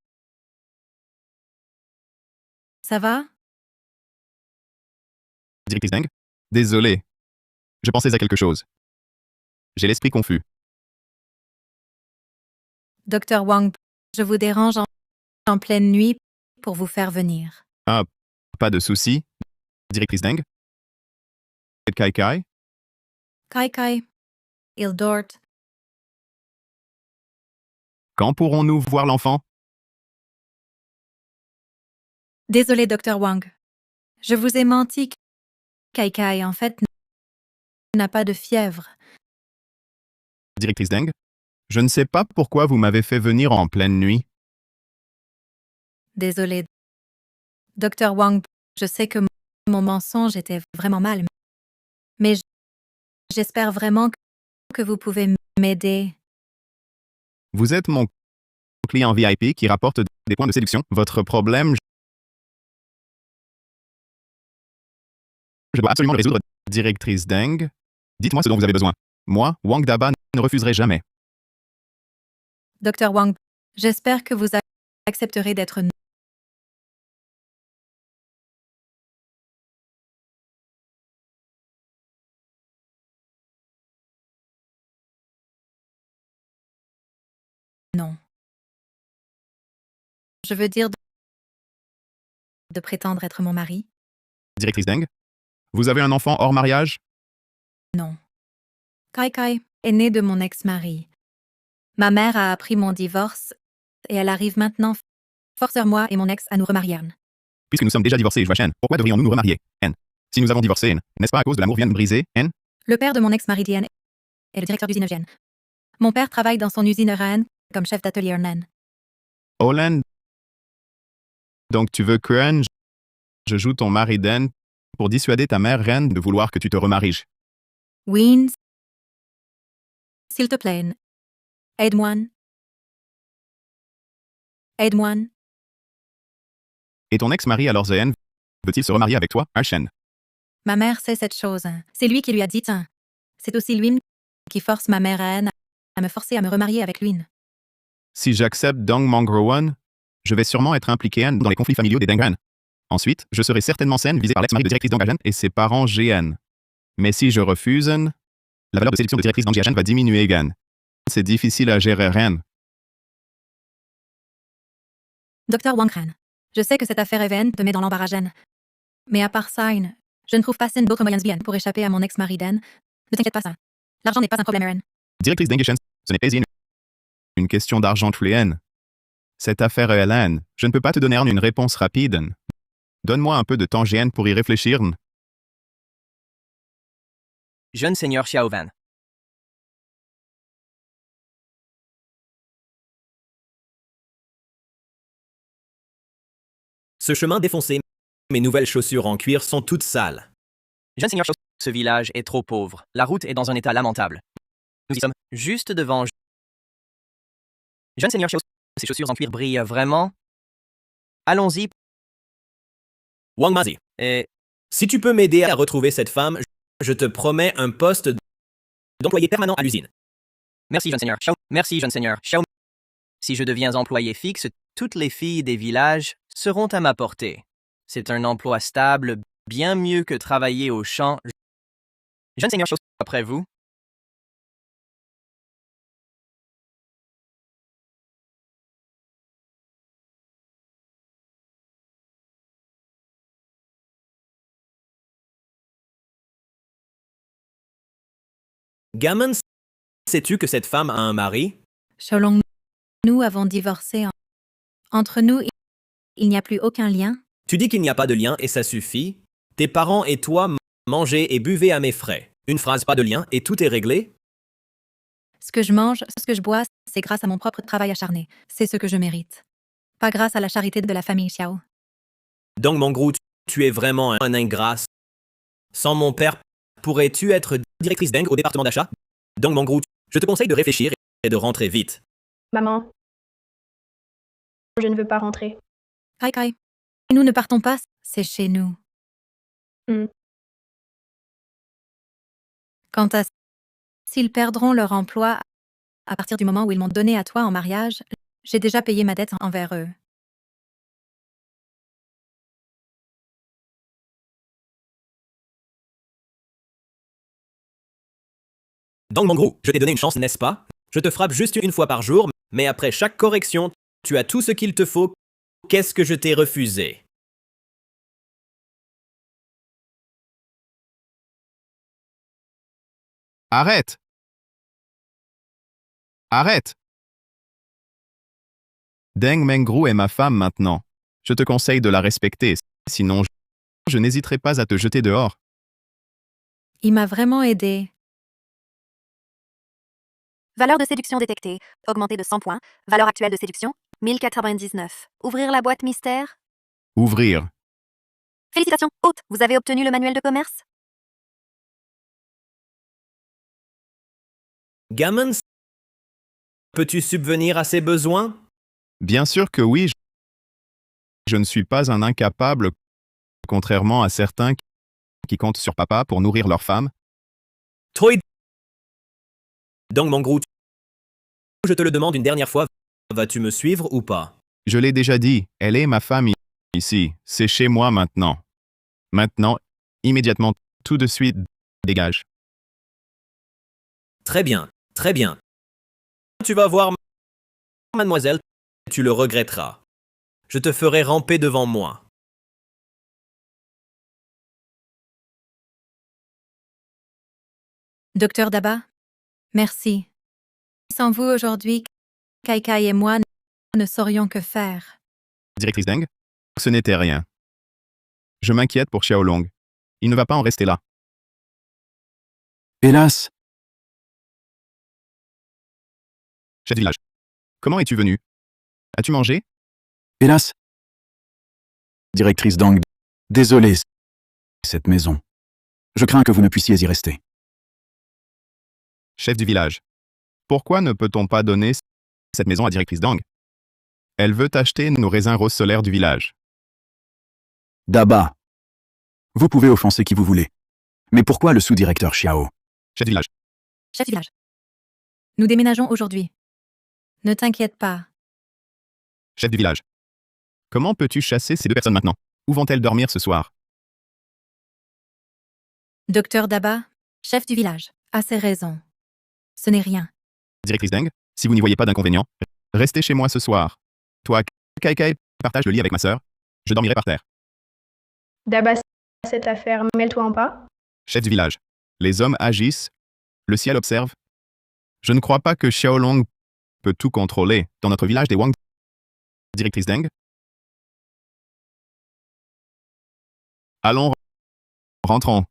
Ça va? Directrice Deng? Désolé. Je pensais à quelque chose. J'ai l'esprit confus. Docteur Wang, je vous dérange en pleine nuit pour vous faire venir. Ah, pas de souci. Directrice Deng? Kai Kai? Kai Kai, il dort. Quand pourrons-nous voir l'enfant? Désolé, Docteur Wang. Je vous ai menti. Kai Kai, en fait, n'a pas de fièvre. Directrice Deng? Je ne sais pas pourquoi vous m'avez fait venir en pleine nuit. Désolé. Docteur Wang, je sais que mon mensonge était vraiment mal, mais j'espère vraiment que vous pouvez m'aider. Vous êtes mon client VIP qui rapporte des points de séduction. Votre problème, je dois absolument le résoudre. Directrice Deng? Dites-moi ce dont vous avez besoin. Moi, Wang Daba, ne refuserai jamais. Docteur Wang, j'espère que vous accepterez d'être non. Je veux dire de prétendre être mon mari? Directrice Deng? Vous avez un enfant hors mariage? Non. Kai Kai est né de mon ex-mari. Ma mère a appris mon divorce et elle arrive maintenant forcer moi et mon ex à nous remarier. Puisque nous sommes déjà divorcés, Joachim, pourquoi devrions-nous nous remarier? N. Si nous avons divorcé, n'est-ce pas à cause de l'amour vient de briser? N. Le père de mon ex-mari Diane est le directeur d'usine Eugène. Mon père travaille dans son usine Rennes comme chef d'atelier Nen. Olen. Donc tu veux que N, je joue ton mari Den pour dissuader ta mère Ren de vouloir que tu te remaries. Ween, s'il te plaît, aide-moi. Aide-moi. Et ton ex-mari alors Zehen veut-il se remarier avec toi, Arshen? Ma mère sait cette chose. C'est lui qui lui a dit. C'est aussi lui qui force ma mère Anne à me forcer à me remarier avec lui. Si j'accepte Dong Mangrowan, je vais sûrement être impliqué N dans les conflits familiaux des Dengren. Ensuite, je serai certainement Sen visé par l'ex-mari de directrice Dong et ses parents GN. Mais si je refuse, la valeur de séduction de directrice Dong va diminuer Gan. C'est difficile à gérer Ren. Docteur Wang Ren, je sais que cette affaire Even te met dans l'embarras Jen. Mais à part ça, je ne trouve pas d'autres moyens bien pour échapper à mon ex-mari Dan. Ne t'inquiète pas ça. L'argent n'est pas un problème, Ren. Directrice Deng ce n'est pas une question d'argent tous les N. Cette affaire est Hélène. Je ne peux pas te donner une réponse rapide. Donne-moi un peu de temps GN pour y réfléchir. Jeune seigneur Xiaovan. Ce chemin défoncé, mes nouvelles chaussures en cuir sont toutes sales. Jeune seigneur ce village est trop pauvre. La route est dans un état lamentable. Nous y sommes juste devant. Jeune seigneur ces chaussures en cuir brillent vraiment. Allons-y. Wang Mazi, Et si tu peux m'aider à retrouver cette femme, je te promets un poste d'employé permanent à l'usine. merci jeune seigneur Xiao. Merci jeune seigneur Xiao. Si je deviens employé fixe, toutes les filles des villages seront à ma portée. C'est un emploi stable, bien mieux que travailler au champ. Jeune seigneur Xiao, après vous. Gamin, sais-tu que cette femme a un mari? Sholong, nous avons divorcé. Entre nous, il n'y a plus aucun lien. Tu dis qu'il n'y a pas de lien et ça suffit? Tes parents et toi mangez et buvez à mes frais. Une phrase, pas de lien et tout est réglé? Ce que je mange, ce que je bois, c'est grâce à mon propre travail acharné. C'est ce que je mérite. Pas grâce à la charité de la famille Xiao. Dong Mangrou, tu es vraiment un ingrat. Sans mon père, pourrais-tu être directrice Deng au département d'achat? Dong Mangrou, je te conseille de réfléchir et de rentrer vite. Maman, je ne veux pas rentrer. Kai Kai. Nous ne partons pas, c'est chez nous. Hmm. Quant à s'ils perdront leur emploi à partir du moment où ils m'ont donné à toi en mariage, J'ai déjà payé ma dette envers eux. Dang Mangru, je t'ai donné une chance, n'est-ce pas? Je te frappe juste une fois par jour, mais après chaque correction, tu as tout ce qu'il te faut. Qu'est-ce que je t'ai refusé? Arrête! Arrête! Deng Mengru est ma femme maintenant. Je te conseille de la respecter, sinon je n'hésiterai pas à te jeter dehors. Il m'a vraiment aidé. Valeur de séduction détectée, augmentée de 100 points. Valeur actuelle de séduction, 1099. Ouvrir la boîte mystère. Ouvrir. Félicitations, hôte, vous avez obtenu le manuel de commerce? Gammons, peux-tu subvenir à ses besoins? Bien sûr que oui, je ne suis pas un incapable, contrairement à certains qui comptent sur papa pour nourrir leur femme. Toi, Dang Mangru, je te le demande une dernière fois, vas-tu me suivre ou pas? Je l'ai déjà dit, elle est ma femme ici, c'est chez moi maintenant. Maintenant, immédiatement, tout de suite, dégage. Très bien, très bien. Tu vas voir, mademoiselle, tu le regretteras. Je te ferai ramper devant moi. Docteur Daba, merci. Sans vous aujourd'hui, Kai et moi ne saurions que faire. Directrice Deng, ce n'était rien. Je m'inquiète pour Xiaolong. Il ne va pas en rester là. Hélas, Chef du village. Comment es-tu venu? As-tu mangé? hélas. Directrice Dang, désolé, cette maison. Je crains que vous ne puissiez y rester. Chef du village. Pourquoi ne peut-on pas donner cette maison à Directrice Dang? Elle veut acheter nos raisins roses solaires du village. Daba. Vous pouvez offenser qui vous voulez. Mais pourquoi le sous-directeur Xiao? Chef du village. Chef du village. Nous déménageons aujourd'hui. Ne t'inquiète pas. Chef du village. Comment peux-tu chasser ces deux personnes maintenant? Où vont-elles dormir ce soir? Docteur Daba, chef du village, a ses raisons. Ce n'est rien. Directrice Deng, si vous n'y voyez pas d'inconvénient, restez chez moi ce soir. Toi, Kai, partage le lit avec ma sœur. Je dormirai par terre. Daba, cette affaire, mêle-toi en pas. Chef du village. Les hommes agissent. Le ciel observe. Je ne crois pas que Xiaolong peut tout contrôler dans notre village des Wang. Directrice Deng. Allons, rentrons.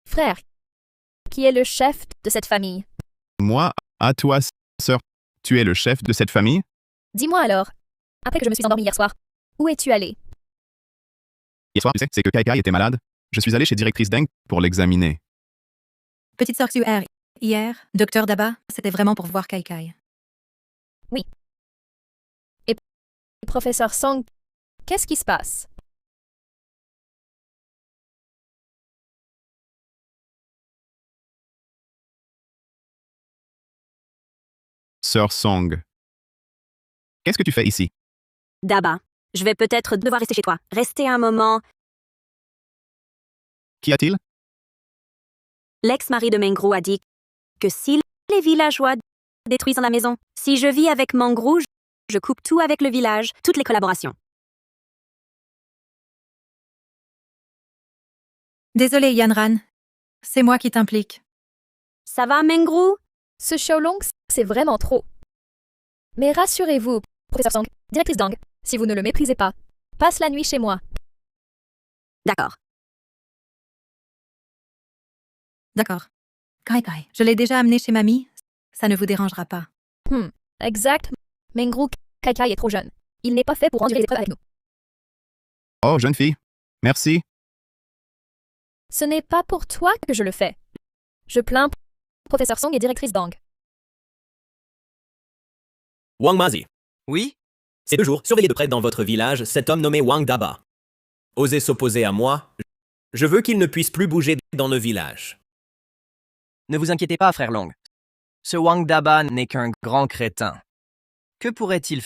Frère, qui est le chef de cette famille? Moi, à toi, sœur, tu es le chef de cette famille? Dis-moi alors, après que je me suis endormie hier soir, où es-tu allé? Hier soir, tu sais, c'est que Kai était malade. Je suis allé chez Directrice Deng pour l'examiner. Petite sœur QR, hier, docteur Daba, c'était vraiment pour voir Kai. Oui. Et professeur Song, qu'est-ce qui se passe? Sœur Song. Qu'est-ce que tu fais ici? Daba, je vais peut-être devoir rester chez toi. Rester un moment. Qu'y a-t-il? L'ex-mari de Mengru a dit que si les villageois détruisent la maison, si je vis avec Mengru, je coupe tout avec le village, toutes les collaborations. Désolé, Yanran. C'est moi qui t'implique. Ça va, Mengru? Ce Xiaolong, c'est vraiment trop. Mais rassurez-vous, professeur Song, directrice Dang, si vous ne le méprisez pas, passe la nuit chez moi. D'accord. D'accord. Kai, je l'ai déjà amené chez mamie. Ça ne vous dérangera pas. Exact. Mengru Kai est trop jeune. Il n'est pas fait pour endurer les épreuves avec nous. Oh, jeune fille. Merci. Ce n'est pas pour toi que je le fais. Je plains professeur Song et directrice Dang. Wang Mazi, Oui? Ces 2 jours, surveillez de près dans votre village cet homme nommé Wang Daba. Osez s'opposer à moi. Je veux qu'il ne puisse plus bouger dans le village. Ne vous inquiétez pas, frère Long. Ce Wang Daba n'est qu'un grand crétin. Que pourrait-il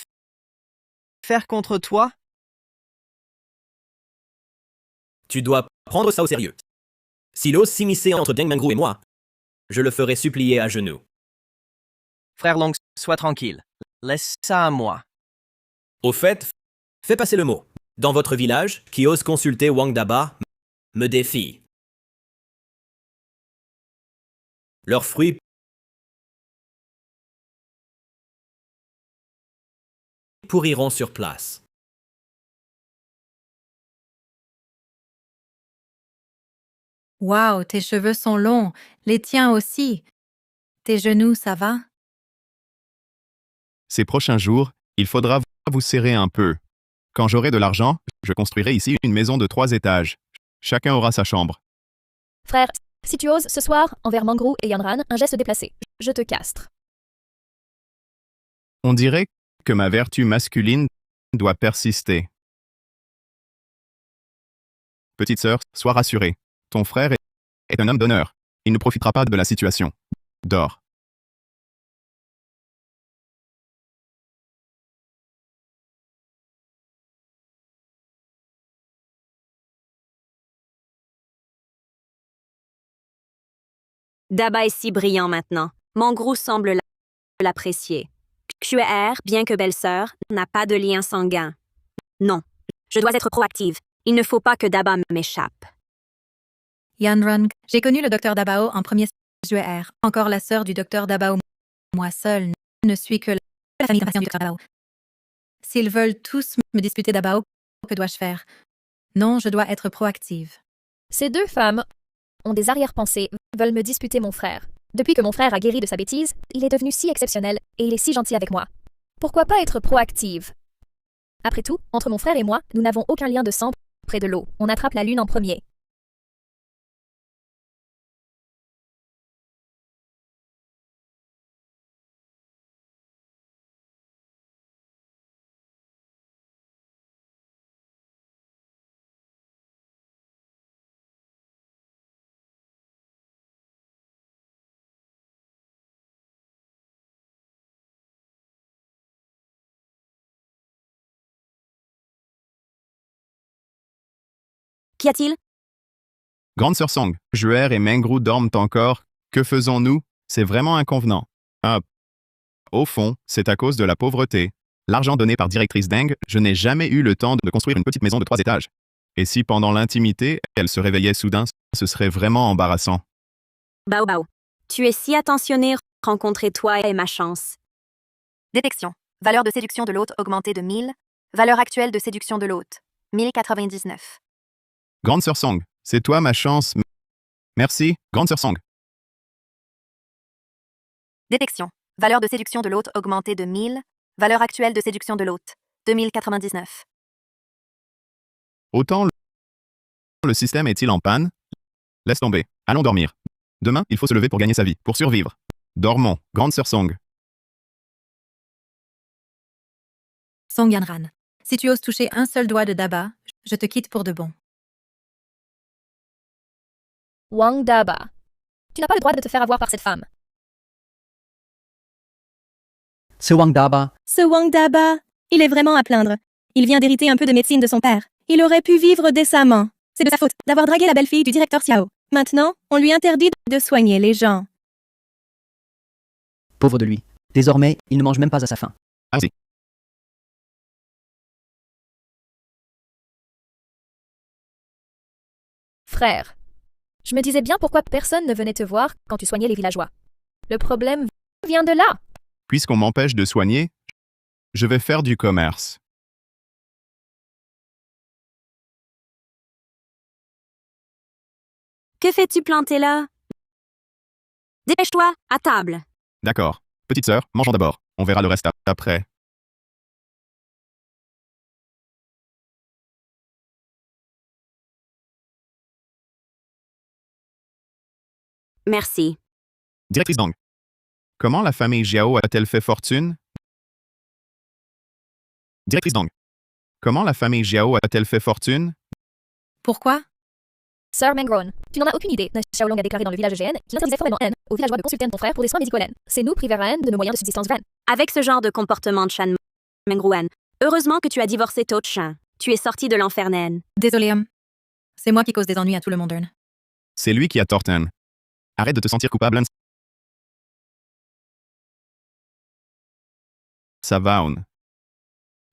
faire contre toi? Tu dois prendre ça au sérieux. S'il ose s'immiscer entre Deng Mengru et moi, je le ferai supplier à genoux. Frère Long, sois tranquille. Laisse ça à moi. Au fait, fais passer le mot. Dans votre village, qui ose consulter Wang Daba me défie. Leurs fruits pourriront sur place. Waouh, tes cheveux sont longs, les tiens aussi. Tes genoux, ça va? Ces prochains jours, il faudra vous serrer un peu. Quand j'aurai de l'argent, je construirai ici une maison de 3 étages. Chacun aura sa chambre. Frère, si tu oses ce soir, envers Mangru et Yanran, un geste déplacé, je te castre. On dirait que ma vertu masculine doit persister. Petite sœur, sois rassurée. Ton frère est un homme d'honneur. Il ne profitera pas de la situation. Dors. Daba est si brillant maintenant. Mangru semble l'apprécier. Xuer, bien que belle-sœur, n'a pas de lien sanguin. Non, je dois être proactive. Il ne faut pas que Daba m'échappe. Yanran, j'ai connu le docteur Dabao en premier juillet. Encore la sœur du docteur Dabao. Moi seule ne suis que la famille du docteur Dabao. S'ils veulent tous me disputer Dabao, que dois-je faire? Non, je dois être proactive. Ces 2 femmes ont des arrière-pensées, veulent me disputer mon frère. Depuis que mon frère a guéri de sa bêtise, il est devenu si exceptionnel et il est si gentil avec moi. Pourquoi pas être proactive? Après tout, entre mon frère et moi, nous n'avons aucun lien de sang près de l'eau. On attrape la lune en premier. Qu'y a-t-il? Grande sœur Song, Juer et Mengru dorment encore. Que faisons-nous? C'est vraiment inconvenant. Ah. Au fond, c'est à cause de la pauvreté. L'argent donné par directrice Deng, je n'ai jamais eu le temps de construire une petite maison de 3 étages. Et si pendant l'intimité, elle se réveillait soudain, ce serait vraiment embarrassant. Bao Bao. Tu es si attentionné, rencontrer toi est ma chance. Détection. Valeur de séduction de l'hôte augmentée de 1000. Valeur actuelle de séduction de l'hôte. 1099. Grande sœur Song, c'est toi ma chance. Merci, grande sœur Song. Détection. Valeur de séduction de l'hôte augmentée de 1000. Valeur actuelle de séduction de l'hôte. 2099. Autant le système est-il en panne? Laisse tomber. Allons dormir. Demain, il faut se lever pour gagner sa vie, pour survivre. Dormons, grande sœur Song. Song Yanran, si tu oses toucher un seul doigt de Daba, je te quitte pour de bon. Wang Daba. Tu n'as pas le droit de te faire avoir par cette femme. Ce Wang Daba, Ce Wang Daba, il est vraiment à plaindre. Il vient d'hériter un peu de médecine de son père. Il aurait pu vivre décemment. C'est de sa faute d'avoir dragué la belle-fille du directeur Xiao. Maintenant, on lui interdit de soigner les gens. pauvre de lui. Désormais, il ne mange même pas à sa faim. Ah si. Frère, je me disais bien pourquoi personne ne venait te voir quand tu soignais les villageois. Le problème vient de là. Puisqu'on m'empêche de soigner, je vais faire du commerce. Que fais-tu planter là? Dépêche-toi, à table. D'accord. Petite sœur, mangeons d'abord. On verra le reste après. Merci. Directrice Dong. Comment la famille Jiao a-t-elle fait fortune? Directrice Dong. Comment la famille Jiao a-t-elle fait fortune? Pourquoi? Sir Mangroan, tu n'en as aucune idée. Xiaolong a déclaré dans le village de GN qu'il interdisait formellement N aux villageois de consulter ton frère pour des soins médicaux N. C'est nous privés N de nos moyens de subsistance N. Avec ce genre de comportement de Shan Mengruan, heureusement que tu as divorcé To Chan. Tu es sorti de l'enfer naine. Désolé, c'est moi qui cause des ennuis à tout le monde. C'est lui qui a tort, Anne. Arrête de te sentir coupable, Anne. Ça va, Anne.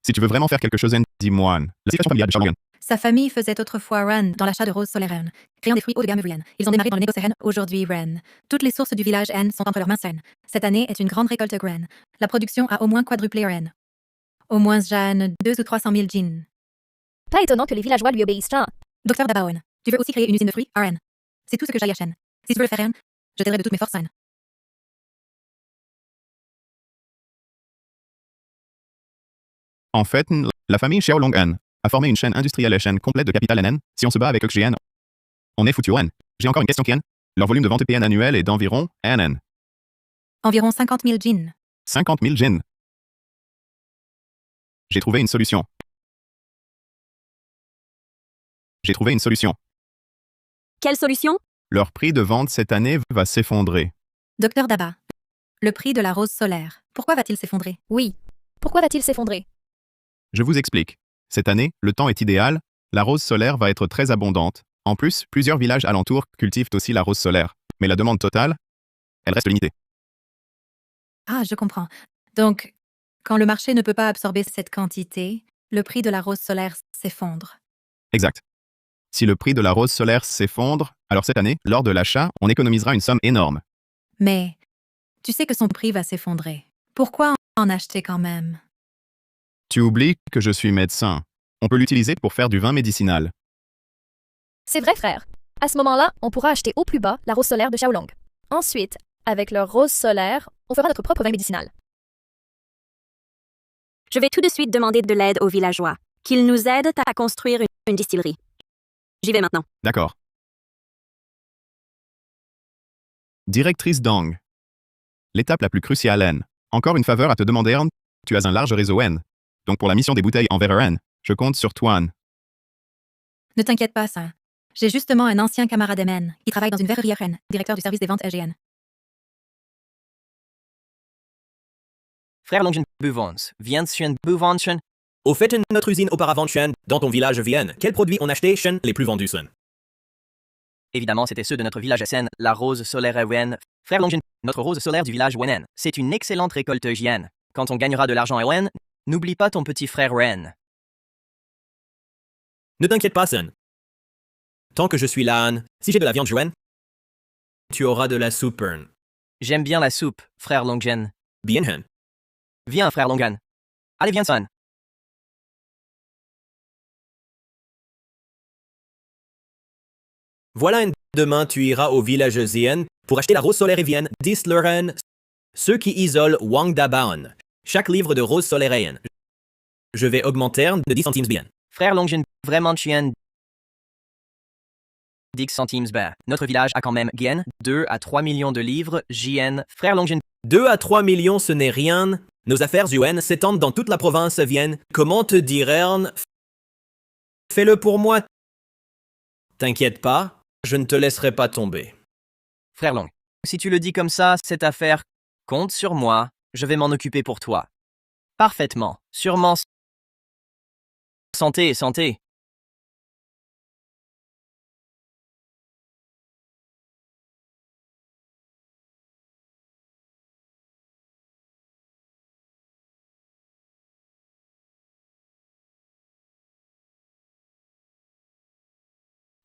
Si tu veux vraiment faire quelque chose, Anne, dis-moi, Anne. La situation familiale de Xiaolong. Sa famille faisait autrefois Ren dans l'achat de roses solaires N, créant des fruits haut de gamme N. Ils ont démarré dans le négoce N, aujourd'hui Ren. Toutes les sources du village N sont entre leurs mains N. Cette année est une grande récolte Ren. La production a au moins quadruplé Ren. Au moins Jeanne 200 ou 300 000 jeans. Pas étonnant que les villageois lui obéissent tant. Docteur Dabaon, tu veux aussi créer une usine de fruits, Ren? C'est tout ce que j'ai à Shen. Si tu veux le faire, Ren, je t'aiderai de toutes mes forces, Ren. En fait, la famille Xiaolong N a formé une chaîne industrielle et chaîne complète de capital NN. Si on se bat avec OXGN, on est foutu, N. J'ai encore une question, Kian. Leur volume de vente PN annuel est d'environ NN. Environ 50 000 jeans. 50 000 jeans. J'ai trouvé une solution. J'ai trouvé une solution. Quelle solution? Leur prix de vente cette année va s'effondrer. Docteur Daba, le prix de la rose solaire, pourquoi va-t-il s'effondrer? Oui. Pourquoi va-t-il s'effondrer? Je vous explique. Cette année, le temps est idéal, la rose solaire va être très abondante. En plus, plusieurs villages alentours cultivent aussi la rose solaire. Mais la demande totale, elle reste limitée. Ah, je comprends. Donc, quand le marché ne peut pas absorber cette quantité, le prix de la rose solaire s'effondre. Exact. Si le prix de la rose solaire s'effondre, alors cette année, lors de l'achat, on économisera une somme énorme. Mais, tu sais que son prix va s'effondrer. Pourquoi en acheter quand même? Tu oublies que je suis médecin. On peut l'utiliser pour faire du vin médicinal. C'est vrai, frère. À ce moment-là, on pourra acheter au plus bas la rose solaire de Xiaolong. Ensuite, avec leur rose solaire, on fera notre propre vin médicinal. Je vais tout de suite demander de l'aide aux villageois, qu'ils nous aident à construire une distillerie. J'y vais maintenant. D'accord. Directrice Dong. L'étape la plus cruciale, N. Encore une faveur à te demander, N. Tu as un large réseau, N. Donc pour la mission des bouteilles envers N, je compte sur toi, N. Ne t'inquiète pas, ça. J'ai justement un ancien camarade MN qui travaille dans une verrerie N, directeur du service des ventes LGN. Frère Longjun Buvons, viens Shen Buvonchen. Au fait, notre usine auparavant Shen, dans ton village Vienne, quels produits on acheté Shen les plus vendus Shen? Évidemment, c'était ceux de notre village SN, la rose solaire Wen. Frère Longjun, notre rose solaire du village Wenen. C'est une excellente récolte JN. Quand on gagnera de l'argent à Wen, n'oublie pas ton petit frère Ren. Ne t'inquiète pas, Sun. Tant que je suis là, Anne, si j'ai de la viande Joanne, tu auras de la soupe, Ern. J'aime bien la soupe, frère Longjen. Bien, Han. Viens, frère Longan. Allez, viens, Son. Voilà, Anne. Demain, tu iras au village Zien pour acheter la rose solaire Evienne, 10 Leren, ceux qui isolent Wang Dabaon. Chaque livre de rose solaire Evienne. Je vais augmenter de 10 centimes bien. Frère Longjen, vraiment chien. 10 centimes bas. Notre village a quand même Gien, 2 à 3 millions de livres, JN. Frère Longjen, 2 à 3 millions, ce n'est rien. Nos affaires UN s'étendent dans toute la province Vienne. Comment te dire, Ern? Fais-le pour moi. T'inquiète pas, je ne te laisserai pas tomber. Frère Long, si tu le dis comme ça, cette affaire, compte sur moi, je vais m'en occuper pour toi. Parfaitement, sûrement. Santé et santé.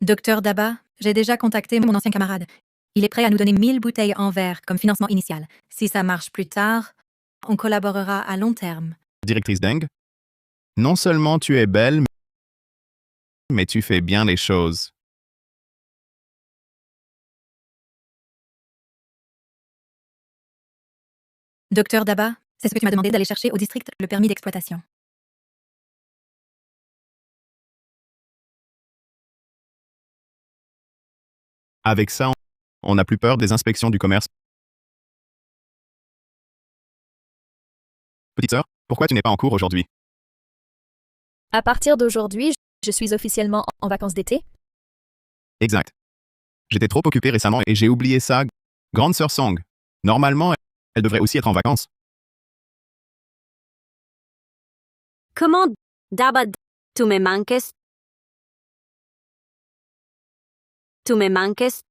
Docteur Daba, j'ai déjà contacté mon ancien camarade. Il est prêt à nous donner 1000 bouteilles en verre comme financement initial. Si ça marche plus tard, on collaborera à long terme. Directrice Deng, non seulement tu es belle, mais tu fais bien les choses. Docteur Daba, c'est ce que tu m'as demandé d'aller chercher au district, le permis d'exploitation. Avec ça, on n'a plus peur des inspections du commerce. Petite sœur, pourquoi tu n'es pas en cours aujourd'hui? À partir d'aujourd'hui, je suis officiellement en vacances d'été. Exact. J'étais trop occupé récemment et j'ai oublié ça. Grande sœur Song. Normalement, elle devrait aussi être en vacances. Comment Daba, tu me manques? Tu me manques?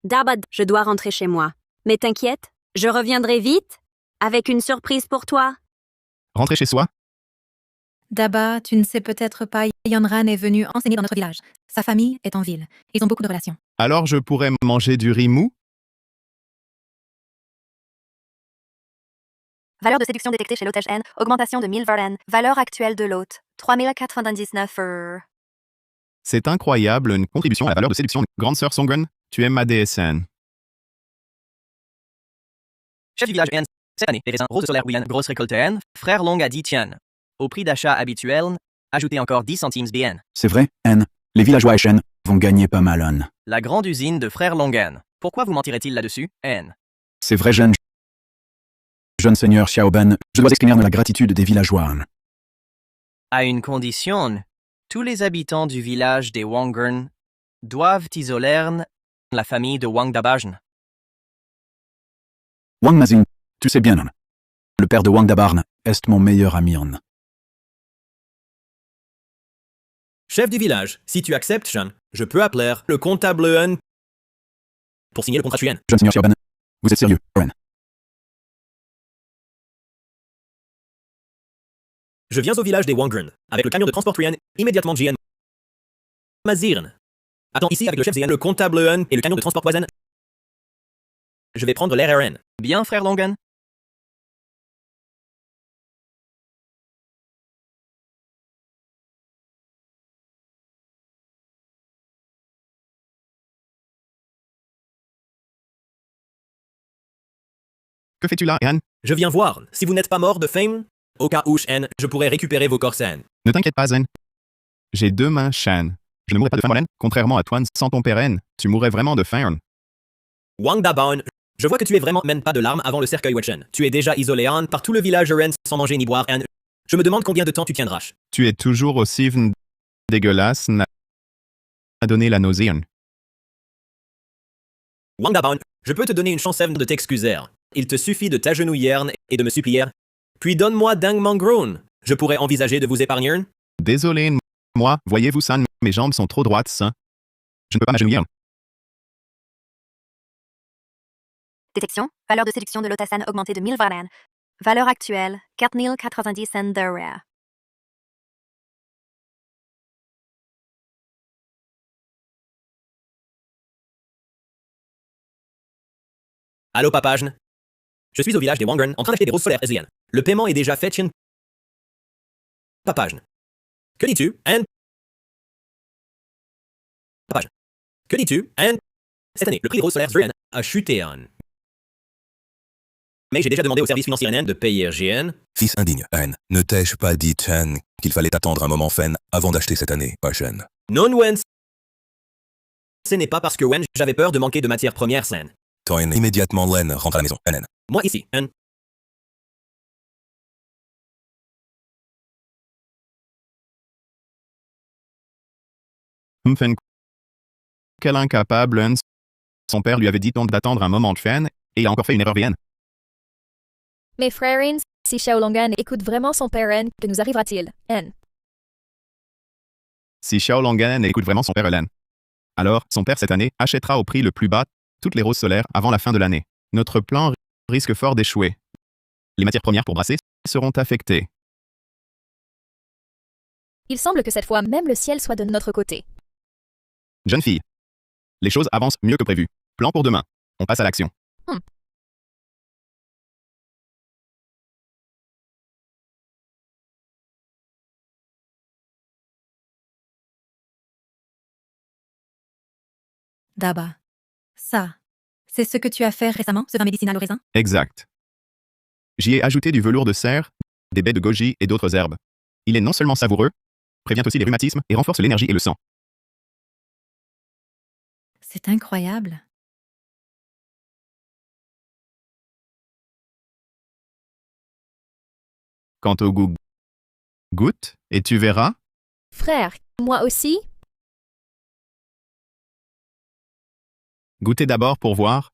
Daba, je dois rentrer chez moi. Mais t'inquiète, je reviendrai vite avec une surprise pour toi. Rentrer chez soi? Daba, tu ne sais peut-être pas, Yonran est venu enseigner dans notre village. Sa famille est en ville. Ils ont beaucoup de relations. Alors je pourrais manger du riz mou? Valeur de séduction détectée chez l'hôtesse N, augmentation de 1000 Varden. Valeur actuelle de l'hôte, 3099 C'est incroyable, une contribution à la valeur de séduction. Grande sœur Songun, tu aimes ma DSN. Chef du village N. Cette année, les raisins roses solaires William, grosse récolte N. Frère Long a dit tiens. Au prix d'achat habituel, ajoutez encore 10 centimes BN. C'est vrai, N. Les villageois Shen vont gagner pas mal, N. La grande usine de Frère Long N. Pourquoi vous mentirait-il là-dessus, N? C'est vrai, jeune seigneur Xiaoben, je dois exprimer la gratitude des villageois. À une condition, tous les habitants du village des Wangern doivent isoler la famille de Wang Dabajn. Wang Mazin, tu sais bien, N. Le père de Wang Dabarn est mon meilleur ami, N. Chef du village, si tu acceptes, Sean, je peux appeler le comptable N pour signer le contrat Chuen. Jeune seigneur Xiaoben, vous êtes sérieux, N. Je viens au village des Wangren, avec le camion de transport Chuen, immédiatement GN. Mazirn. Attends ici avec le chef ZN, le comptable N et le camion de transport Poison. Je vais prendre l'RRN. Bien, Frère Longan? Que fais-tu là, Anne? Je viens voir, si vous n'êtes pas mort de faim, au cas où N, je pourrais récupérer vos corps sains. Ne t'inquiète pas, Zen. J'ai 2 mains, Shan. Je ne mourrai pas de faim, Moren. Contrairement à toi, sans ton père N, tu mourrais vraiment de faim. Wang Dabaon, je vois que tu es vraiment même pas de larmes avant le cercueil Wechen. Tu es déjà isolé An par tout le village Ren sans manger ni boire N. Je me demande combien de temps tu tiendras. Tu es toujours aussi dégueulasse, n'a donné la nausée. Wang Dabaon, je peux te donner une chance de t'excuser. Il te suffit de t'agenouiller et de me supplier. Puis donne-moi Dang Mangroon. Je pourrais envisager de vous épargner. Désolé, moi, voyez-vous ça, mes jambes sont trop droites, ça. Je ne peux pas m'agenouiller. Détection, valeur de séduction de l'hôtesse augmentée de 1000 Varden. Valeur actuelle, 4090 Rare. Allô papajne. Je suis au village des Wangren en train d'acheter des roses solaires SZN. Le paiement est déjà fait, Chin. Papajne. Que dis-tu, Anne? Papajne. Que dis-tu, Anne? Cette année, le prix des roses solaires SZN a chuté, Anne. Mais j'ai déjà demandé au service financier NN de payer GN. Fils indigne, Anne, ne t'ai-je pas dit, Chen, qu'il fallait attendre un moment fen avant d'acheter cette année, pas Chen? Non, Wen. Ce n'est pas parce que Wen, j'avais peur de manquer de matières premières saines. Toi, immédiatement, Len rentre à la maison, Anne. Moi ici, Anne. Fen. Quel incapable, N. Son père lui avait dit donc d'attendre un moment de fin, et il a encore fait une erreur VN. Mais frère N, si Xiaolongan écoute vraiment son père N, que nous arrivera-t-il, N? Si Xiao Longan écoute vraiment son père Len, alors son père cette année achètera au prix le plus bas toutes les roses solaires avant la fin de l'année. Notre plan risque fort d'échouer. Les matières premières pour brasser seront affectées. Il semble que cette fois même le ciel soit de notre côté. Jeune fille. Les choses avancent mieux que prévu. Plan pour demain. On passe à l'action. Daba. Ça. C'est ce que tu as fait récemment, ce vin médicinal au raisin? Exact. J'y ai ajouté du velours de cerf, des baies de goji et d'autres herbes. Il est non seulement savoureux, prévient aussi les rhumatismes et renforce l'énergie et le sang. C'est incroyable. Quant au goût, goûte et tu verras. Frère, moi aussi? Goûtez d'abord pour voir.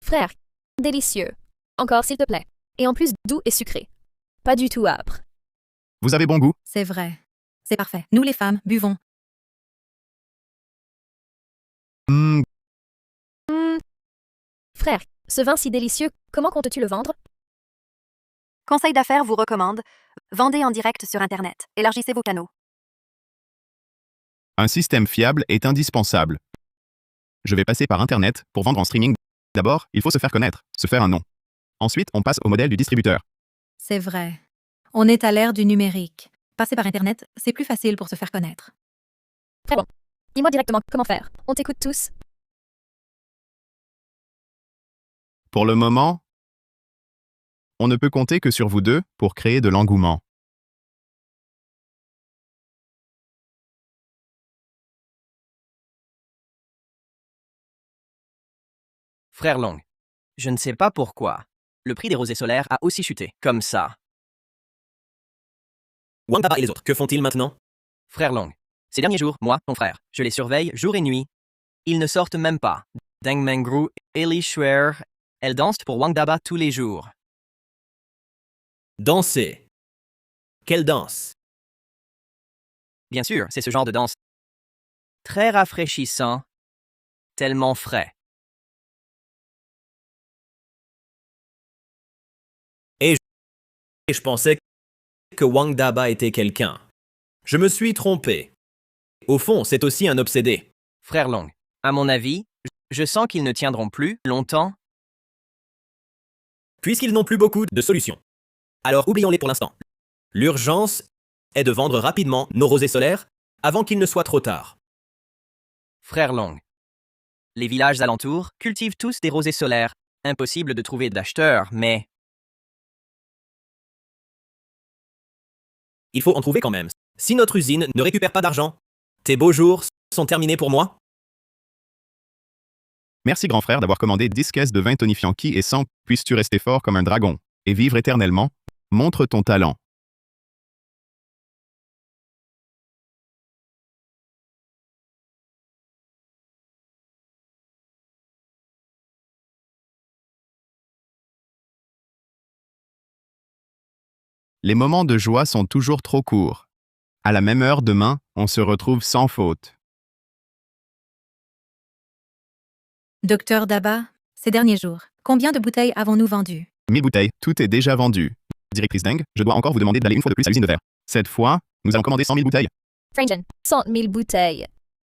Frère, délicieux. Encore s'il te plaît. Et en plus doux et sucré. Pas du tout âpre. Vous avez bon goût. C'est vrai. C'est parfait. Nous les femmes, buvons. Frère, ce vin si délicieux, comment comptes-tu le vendre? Conseil d'affaires vous recommande vendez en direct sur Internet. Élargissez vos canaux. Un système fiable est indispensable. Je vais passer par Internet pour vendre en streaming. D'abord, il faut se faire connaître, se faire un nom. Ensuite, on passe au modèle du distributeur. C'est vrai. On est à l'ère du numérique. Passer par Internet, c'est plus facile pour se faire connaître. Très bon. Dis-moi directement comment faire. On t'écoute tous. Pour le moment, on ne peut compter que sur vous deux pour créer de l'engouement. Frère Long. Je ne sais pas pourquoi. Le prix des rosées solaires a aussi chuté, comme ça. Wang Daba et les autres, que font-ils maintenant? Frère Long. Ces derniers jours, moi, ton frère, je les surveille jour et nuit. Ils ne sortent même pas. Deng Mengru, Eli Shuer, elles dansent pour Wang Daba tous les jours. Danser. Quelle danse? Bien sûr, c'est ce genre de danse. Très rafraîchissant. Tellement frais. Et je pensais que Wang Daba était quelqu'un. Je me suis trompé. Au fond, c'est aussi un obsédé. Frère Long. À mon avis, je sens qu'ils ne tiendront plus longtemps. Puisqu'ils n'ont plus beaucoup de solutions. Alors oublions-les pour l'instant. L'urgence est de vendre rapidement nos rosées solaires avant qu'il ne soit trop tard. Frère Long. Les villages alentours cultivent tous des rosées solaires. Impossible de trouver d'acheteurs, mais... Il faut en trouver quand même. Si notre usine ne récupère pas d'argent, tes beaux jours sont terminés pour moi? Merci grand frère d'avoir commandé 10 caisses de vin tonifiant qui et sans, puisses-tu rester fort comme un dragon et vivre éternellement. Montre ton talent. Les moments de joie sont toujours trop courts. À la même heure demain, on se retrouve sans faute. Docteur Daba, ces derniers jours, combien de bouteilles avons-nous vendues? 1000 bouteilles, tout est déjà vendu. Directrice Deng, je dois encore vous demander d'aller une fois de plus à l'usine de verre. Cette fois, nous allons commander 100 000 bouteilles. Frangen, 100 000 bouteilles.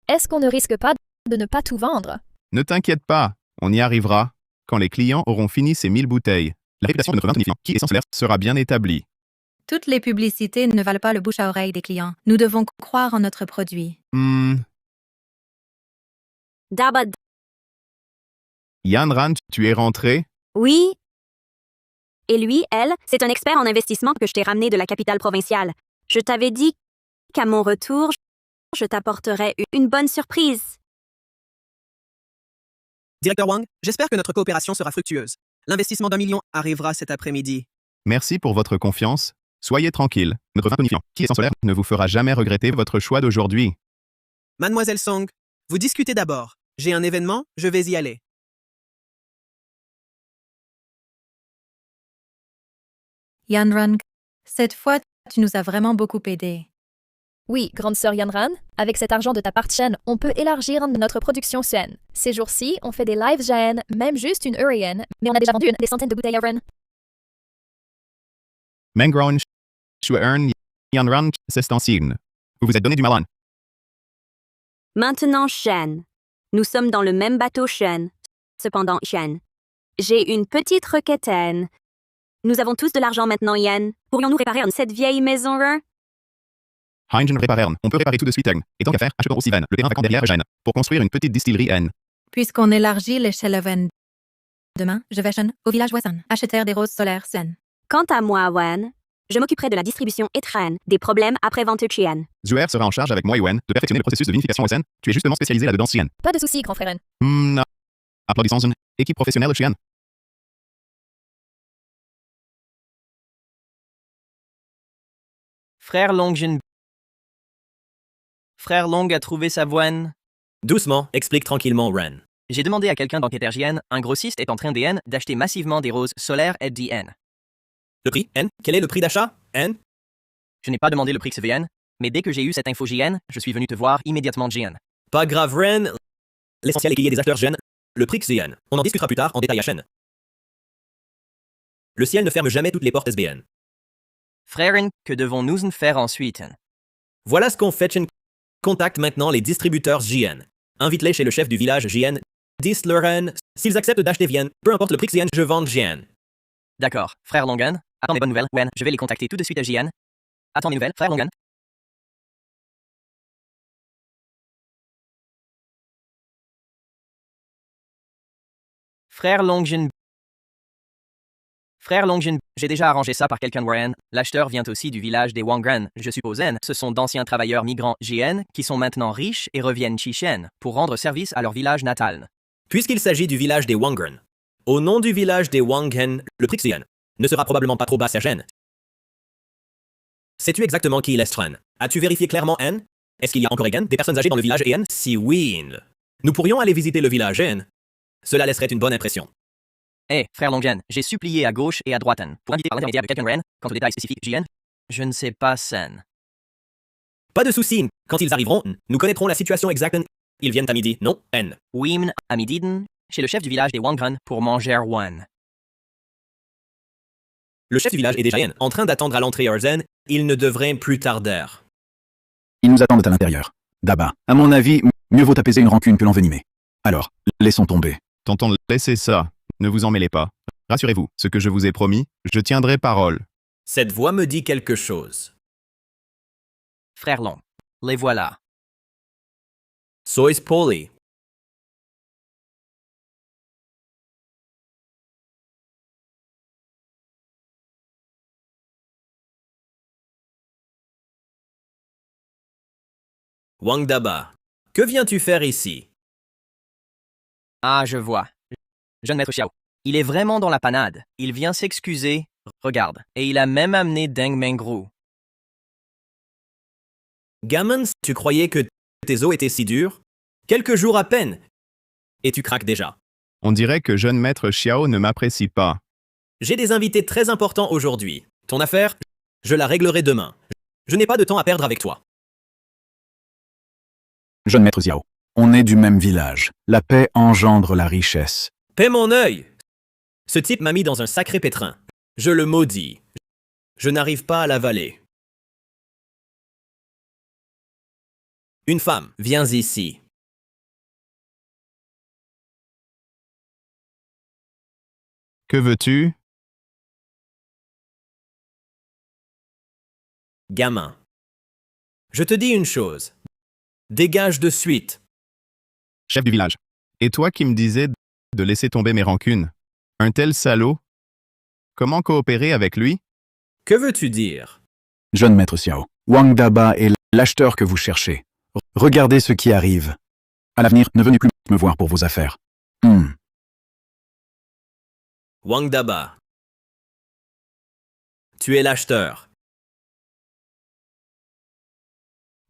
Est-ce qu'on ne risque pas de ne pas tout vendre? Ne t'inquiète pas, on y arrivera. Quand les clients auront fini ces 1000 bouteilles, la réputation de notre vin tonifiant, qui est sans solaire, sera bien établie. Toutes les publicités ne valent pas le bouche à oreille des clients. Nous devons croire en notre produit. Daba, Yan Ran, tu es rentré? oui. Et lui, elle, c'est un expert en investissement que je t'ai ramené de la capitale provinciale. Je t'avais dit qu'à mon retour, je t'apporterais une bonne surprise. Directeur Wang, j'espère que notre coopération sera fructueuse. L'investissement d'1 million arrivera cet après-midi. Merci pour votre confiance. Soyez tranquille. Notre vin tonifiant, qui est sans solaire, ne vous fera jamais regretter votre choix d'aujourd'hui. Mademoiselle Song, vous discutez d'abord. J'ai un événement, je vais y aller. Yanran, cette fois, tu nous as vraiment beaucoup aidés. Oui, grande sœur Yanran, avec cet argent de ta part chaîne, on peut élargir notre production saine. Ces jours-ci, on fait des lives Jaen, même juste une Urian, mais on a déjà vendu des centaines de bouteilles Aaron. Mengron, Shuern, Yan Ran, c'est en signe. Vous vous êtes donné du mal. Maintenant, Shen. Nous sommes dans le même bateau, Shen. Cependant, Shen. J'ai une petite requêtaine. Nous avons tous de l'argent maintenant, Yen. Pourrions-nous réparer cette vieille maison, Heinjen réparern. On peut réparer tout de suite. Et tant qu'à faire, achetons aussi Ven, le terrain vacant derrière Gen, pour construire une petite distillerie N. Puisqu'on élargit l'échelle Ven. Demain, je vais au village voisin, acheter des roses solaires saines. Quant à moi, Wen, je m'occuperai de la distribution Etren, des problèmes après-vente Chien. Zuer sera en charge avec moi et Wen de perfectionner le processus de vinification SN. Tu es justement spécialisé là-dedans, Chien. Pas de souci, grand frère. Non. Applaudissons une équipe professionnelle de Chien. Frère Longjin. Frère Long a trouvé sa voine. Doucement, explique tranquillement, Ren. J'ai demandé à quelqu'un d'enquêter JN, un grossiste est en train d'EN d'acheter massivement des roses solaires et d'IN. Le prix, N? Quel est le prix d'achat, N? Je n'ai pas demandé le prix que c'est VN, mais dès que j'ai eu cette info JN, je suis venu te voir immédiatement JN. Pas grave, Ren. L'essentiel est qu'il y ait des acteurs jeunes. Le prix que c'est N. On en discutera plus tard en détail à chaîne. Le ciel ne ferme jamais toutes les portes SBN. Frère, que devons-nous faire ensuite? Voilà ce qu'on fait, Chen. Contacte maintenant les distributeurs JN. Invite-les chez le chef du village JN. Dis-leur N. S'ils acceptent d'acheter Vienne, peu importe le prix que c'est, je vends JN. D'accord, frère Longan. Attends les bonnes nouvelles, Wen, je vais les contacter tout de suite à JN. Attends les nouvelles, frère Longan. Frère Longjin. Frère Longjin, j'ai déjà arrangé ça par quelqu'un de Warren. L'acheteur vient aussi du village des Wangren, je suppose. Ce sont d'anciens travailleurs migrants JN qui sont maintenant riches et reviennent Chichen pour rendre service à leur village natal. Puisqu'il s'agit du village des Wangren, au nom du village des Wanghen, le prix que c'est N ne sera probablement pas trop bas à Gen. Sais-tu exactement qui est Lestren? As-tu vérifié clairement N? Est-ce qu'il y a encore des personnes âgées dans le village N? Si oui, nous pourrions aller visiter le village N. Cela laisserait une bonne impression. Hé, frère Longjen, j'ai supplié à gauche et à droite pour inviter par l'intermédiaire de quelqu'un de Ren, quant aux détails spécifiques JN. Je ne sais pas, Sen. Pas de soucis, quand ils arriveront, nous connaîtrons la situation exacte. Ils viennent à midi, non, N. Oui, à midi, chez le chef du village des Wangren pour manger one. Le chef du village est déjà N, en train d'attendre à l'entrée Arzen. Il ne devrait plus tarder. Ils nous attendent à l'intérieur. Daba, à mon avis, mieux vaut apaiser une rancune que l'envenimer. Alors, laissons tomber. Tonton, laissez ça. Ne vous en mêlez pas. Rassurez-vous, ce que je vous ai promis, je tiendrai parole. Cette voix me dit quelque chose. Frère Long, les voilà. Sois poli. Wang Daba, que viens-tu faire ici? Ah, je vois. Jeune maître Xiao. Il est vraiment dans la panade. Il vient s'excuser. Regarde. Et il a même amené Deng Mengru. Gamin, tu croyais que tes os étaient si durs? Quelques jours à peine. Et tu craques déjà. On dirait que jeune maître Xiao ne m'apprécie pas. J'ai des invités très importants aujourd'hui. Ton affaire, je la réglerai demain. Je n'ai pas de temps à perdre avec toi. Jeune maître Xiao, on est du même village. La paix engendre la richesse. Paie mon œil! Ce type m'a mis dans un sacré pétrin. Je le maudis. Je n'arrive pas à l'avaler. Une femme, viens ici. Que veux-tu? Gamin. Je te dis une chose. Dégage de suite. Chef du village. Et toi qui me disais de laisser tomber mes rancunes? Un tel salaud? Comment coopérer avec lui? Que veux-tu dire? Jeune maître Xiao, Wang Daba est l'acheteur que vous cherchez. Regardez ce qui arrive. À l'avenir, ne venez plus me voir pour vos affaires. Wang Daba. Tu es l'acheteur.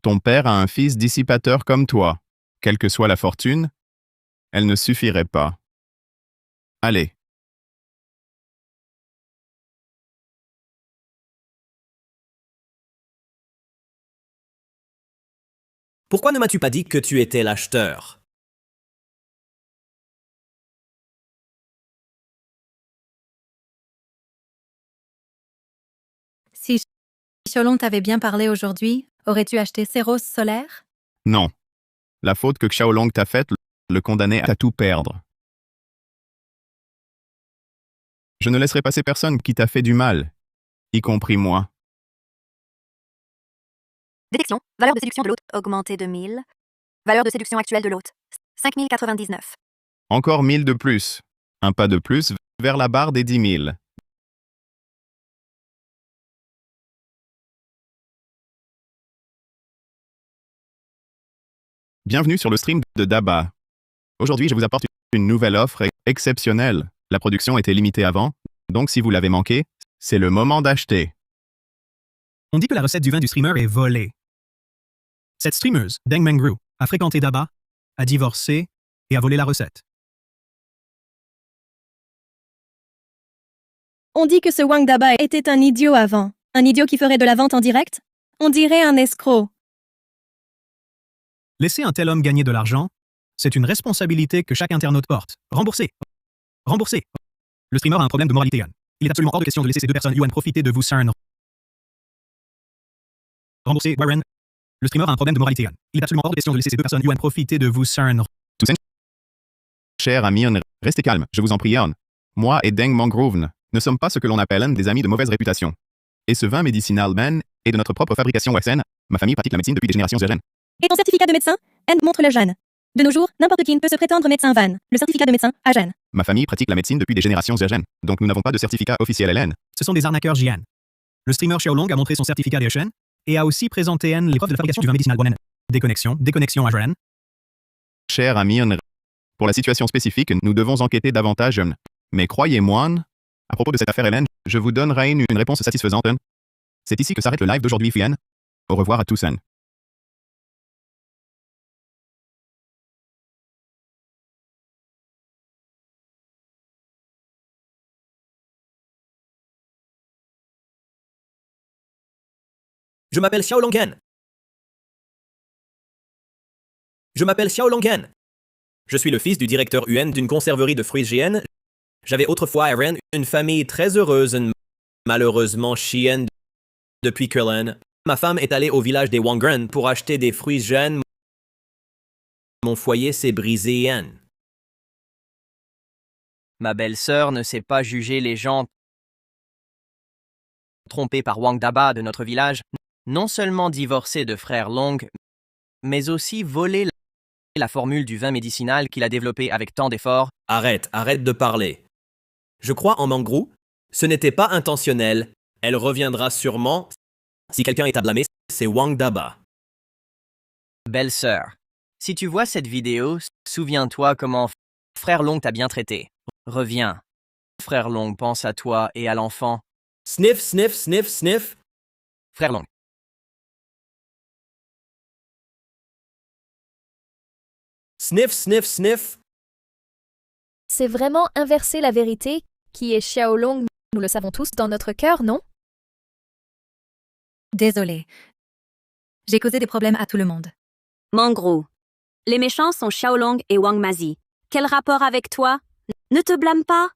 Ton père a un fils dissipateur comme toi. Quelle que soit la fortune, elle ne suffirait pas. Allez. Pourquoi ne m'as-tu pas dit que tu étais l'acheteur? Si Xiaolong t'avait bien parlé aujourd'hui, aurais-tu acheté ces roses solaires? Non. La faute que Xiaolong t'a faite le condamnait à tout perdre. Je ne laisserai passer personne qui t'a fait du mal, y compris moi. Détection. Valeur de séduction de l'hôte augmentée de 1000. Valeur de séduction actuelle de l'hôte 5099. Encore 1000 de plus. Un pas de plus vers la barre des 10 000. Bienvenue sur le stream de Daba. Aujourd'hui, je vous apporte une nouvelle offre exceptionnelle. La production était limitée avant, donc si vous l'avez manqué, c'est le moment d'acheter. On dit que la recette du vin du streamer est volée. Cette streameuse, Deng Mengru, a fréquenté Daba, a divorcé et a volé la recette. On dit que ce Wang Daba était un idiot avant. Un idiot qui ferait de la vente en direct? On dirait un escroc. Laisser un tel homme gagner de l'argent, c'est une responsabilité que chaque internaute porte. Remboursez. Remboursez. Le streamer a un problème de moralité, Yuan. Il est absolument hors de question de laisser ces deux personnes Yuan profiter de vous, CERN. Remboursez, Warren. Le streamer a un problème de moralité, Yuan. Il est absolument hors de question de laisser ces deux personnes Yuan profiter de vous, CERN. Cher ami Yon, restez calme, je vous en prie Yon. Moi et Deng Mangrove ne sommes pas ce que l'on appelle des amis de mauvaise réputation. Et ce vin médicinal Ben est de notre propre fabrication Wesen. Ma famille pratique la médecine depuis des générations Zergen. Et ton certificat de médecin? Montre-le jeune. De nos jours, n'importe qui ne peut se prétendre médecin Van. Le certificat de médecin à Jeanne. Ma famille pratique la médecine depuis des générations Zergen, donc nous n'avons pas de certificat officiel LN. Ce sont des arnaqueurs Jian. Le streamer Xiaolong a montré son certificat d'Echen et a aussi présenté N les preuves de la fabrication du vin médicinal Bonen. Déconnexion à Jeanne. Cher ami Yon, pour la situation spécifique, nous devons enquêter davantage. Mais croyez-moi, à propos de cette affaire Hélène, je vous donnerai une réponse satisfaisante. C'est ici que s'arrête le live d'aujourd'hui, Fien. Au revoir à tous. Je m'appelle Xiaolongen. Je m'appelle Xiaolongen. Je suis le fils du directeur UN d'une conserverie de fruits GN. J'avais autrefois à Ren une famille très heureuse, malheureusement chienne depuis Kurlan. Ma femme est allée au village des Wangren pour acheter des fruits jeunes. Mon foyer s'est brisé. Ma belle-sœur ne sait pas juger les gens trompés par Wang Daba de notre village, non seulement divorcé de frère Long, mais aussi volé la formule du vin médicinal qu'il a développé avec tant d'efforts. Arrête de parler. Je crois en Mangrou. Ce n'était pas intentionnel. Elle reviendra sûrement. Si quelqu'un est à blâmer, c'est Wang Daba. Belle-sœur, si tu vois cette vidéo, souviens-toi comment frère Long t'a bien traité. Reviens. Frère Long pense à toi et à l'enfant. Sniff, sniff, sniff, sniff. Frère Long. Sniff, sniff, sniff. C'est vraiment inverser la vérité, qui est Xiaolong, nous le savons tous dans notre cœur, non? Désolée. J'ai causé des problèmes à tout le monde. Mangrou. Les méchants sont Xiaolong et Wang Mazi. Quel rapport avec toi? Ne te blâme pas.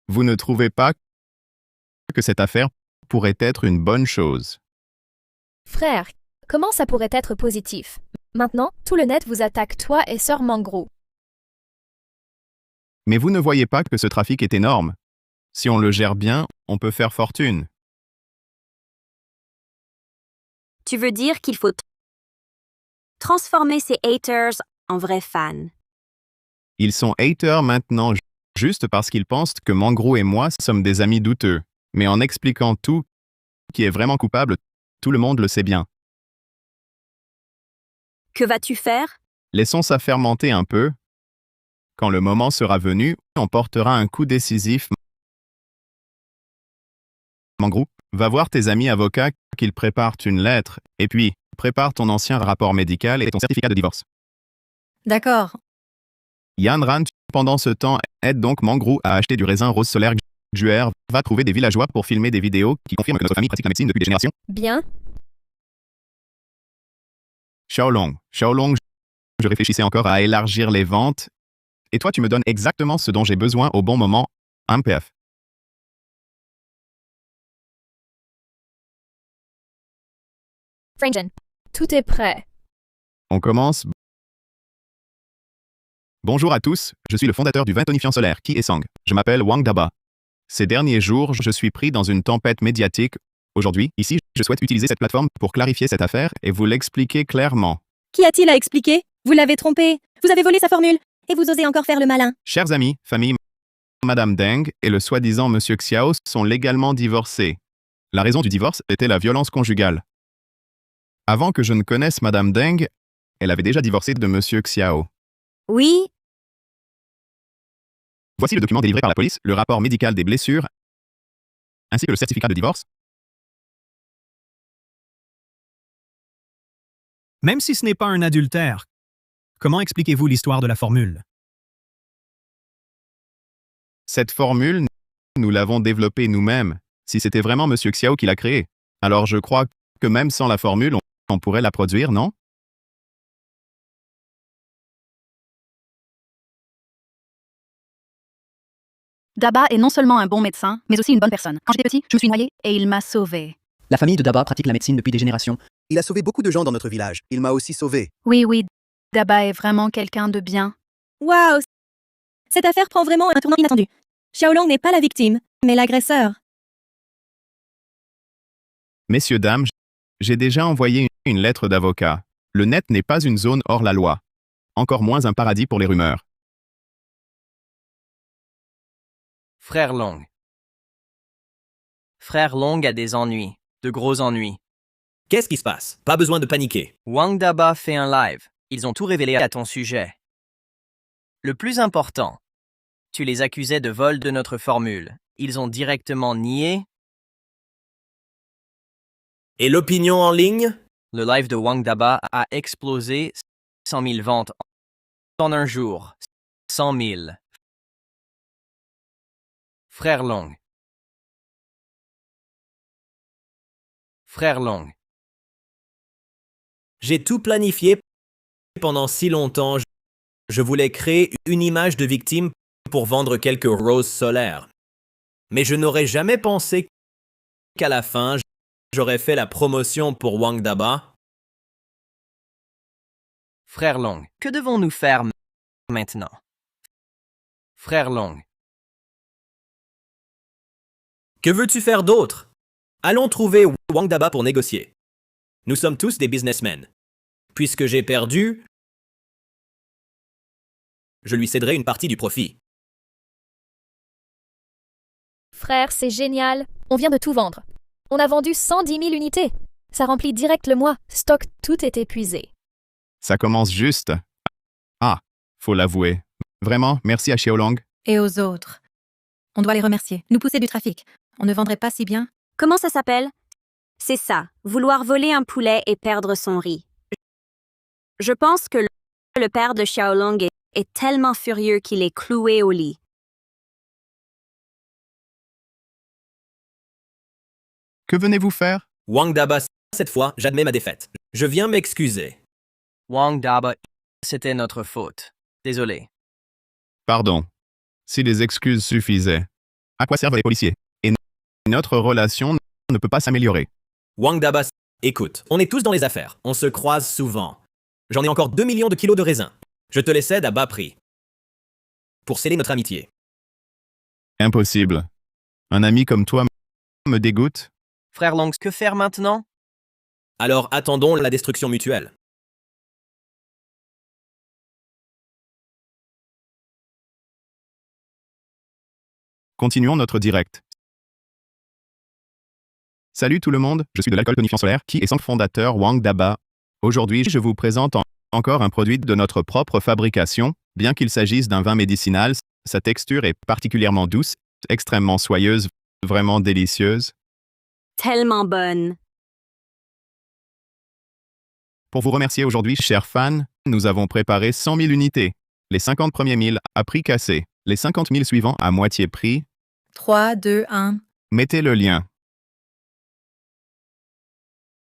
Vous ne trouvez pas que cette affaire pourrait être une bonne chose? Frère, comment ça pourrait être positif? Maintenant, tout le net vous attaque, toi et sœur Mangrou. Mais vous ne voyez pas que ce trafic est énorme? Si on le gère bien, on peut faire fortune. Tu veux dire qu'il faut transformer ces haters en vrais fans. Ils sont haters maintenant juste parce qu'ils pensent que Mangrou et moi sommes des amis douteux. Mais en expliquant tout, qui est vraiment coupable, tout le monde le sait bien. Que vas-tu faire? Laissons ça fermenter un peu. Quand le moment sera venu, on portera un coup décisif. Mangrou, va voir tes amis avocats qu'ils préparent une lettre, et puis, prépare ton ancien rapport médical et ton certificat de divorce. D'accord. Yan Ran, pendant ce temps, aide donc Mangrou à acheter du raisin rose solaire. Juer va trouver des villageois pour filmer des vidéos qui confirment que notre famille pratique la médecine depuis des générations. Bien. Xiaolong, je réfléchissais encore à élargir les ventes. Et toi, tu me donnes exactement ce dont j'ai besoin au bon moment. MPF. Frangen, tout est prêt. On commence. Bonjour à tous, je suis le fondateur du vin tonifiant solaire, Ki et Sang. Je m'appelle Wang Daba. Ces derniers jours, je suis pris dans une tempête médiatique Aujourd'hui, ici, je souhaite utiliser cette plateforme pour clarifier cette affaire et vous l'expliquer clairement. Qu'y a-t-il à expliquer? Vous l'avez trompé. Vous avez volé sa formule. Et vous osez encore faire le malin. Chers amis, famille, Madame Deng et le soi-disant Monsieur Xiao sont légalement divorcés. La raison du divorce était la violence conjugale. Avant que je ne connaisse Madame Deng, elle avait déjà divorcé de Monsieur Xiao. Oui, Voici le document délivré par la police, le rapport médical des blessures, ainsi que le certificat de divorce. Même si ce n'est pas un adultère, comment expliquez-vous l'histoire de la formule? Cette formule, nous l'avons développée nous-mêmes. Si c'était vraiment Monsieur Xiao qui l'a créée, alors je crois que même sans la formule, on pourrait la produire, non? Daba est non seulement un bon médecin, mais aussi une bonne personne. Quand j'étais petit, je me suis noyée et il m'a sauvée. La famille de Daba pratique la médecine depuis des générations. Il a sauvé beaucoup de gens dans notre village. Il m'a aussi sauvé. Oui, Daba est vraiment quelqu'un de bien. Waouh! Cette affaire prend vraiment un tournant inattendu. Xiaolong n'est pas la victime, mais l'agresseur. Messieurs, dames, j'ai déjà envoyé une lettre d'avocat. Le net n'est pas une zone hors la loi. Encore moins un paradis pour les rumeurs. Frère Long. Frère Long a des ennuis, de gros ennuis. Qu'est-ce qui se passe? Pas besoin de paniquer. Wang Daba fait un live. Ils ont tout révélé à ton sujet. Le plus important, tu les accusais de vol de notre formule. Ils ont directement nié. Et l'opinion en ligne? Le live de Wang Daba a explosé 100 000 ventes en un jour. 100 000. Frère Long. Frère Long. J'ai tout planifié pendant si longtemps. Je voulais créer une image de victime pour vendre quelques roses solaires. Mais je n'aurais jamais pensé qu'à la fin, j'aurais fait la promotion pour Wang Daba. Frère Long, que devons-nous faire maintenant? Frère Long. Que veux-tu faire d'autre? Allons trouver Wang Daba pour négocier. Nous sommes tous des businessmen. Puisque j'ai perdu, je lui céderai une partie du profit. Frère, c'est génial. On vient de tout vendre. On a vendu 110 000 unités. Ça remplit direct le mois. Stock, tout est épuisé. Ça commence juste. Ah, faut l'avouer. Vraiment, merci à Xiaolong. Et aux autres. On doit les remercier. Nous pousser du trafic. On ne vendrait pas si bien. comment ça s'appelle? C'est ça, vouloir voler un poulet et perdre son riz. Je pense que le père de Xiaolong est tellement furieux qu'il est cloué au lit. Que venez-vous faire? Wang Daba, cette fois, j'admets ma défaite. Je viens m'excuser. Wang Daba, c'était notre faute. Désolé. Pardon. Si les excuses suffisaient. À quoi servent les policiers? Et notre relation ne peut pas s'améliorer. Wang Daba, écoute, on est tous dans les affaires. On se croise souvent. J'en ai encore 2 millions de kilos de raisins. Je te les cède à bas prix. Pour sceller notre amitié. Impossible. Un ami comme toi me dégoûte. Frère Long, que faire maintenant? Alors attendons la destruction mutuelle. Continuons notre direct. Salut tout le monde, je suis de l'alcool tonifiant solaire qui est son fondateur Wang Daba. Aujourd'hui, je vous présente encore un produit de notre propre fabrication. Bien qu'il s'agisse d'un vin médicinal, sa texture est particulièrement douce, extrêmement soyeuse, vraiment délicieuse. Tellement bonne. Pour vous remercier aujourd'hui, chers fans, nous avons préparé 100 000 unités. Les 50 premiers 1000 à prix cassé. Les 50 000 suivants à moitié prix. 3, 2, 1. Mettez le lien.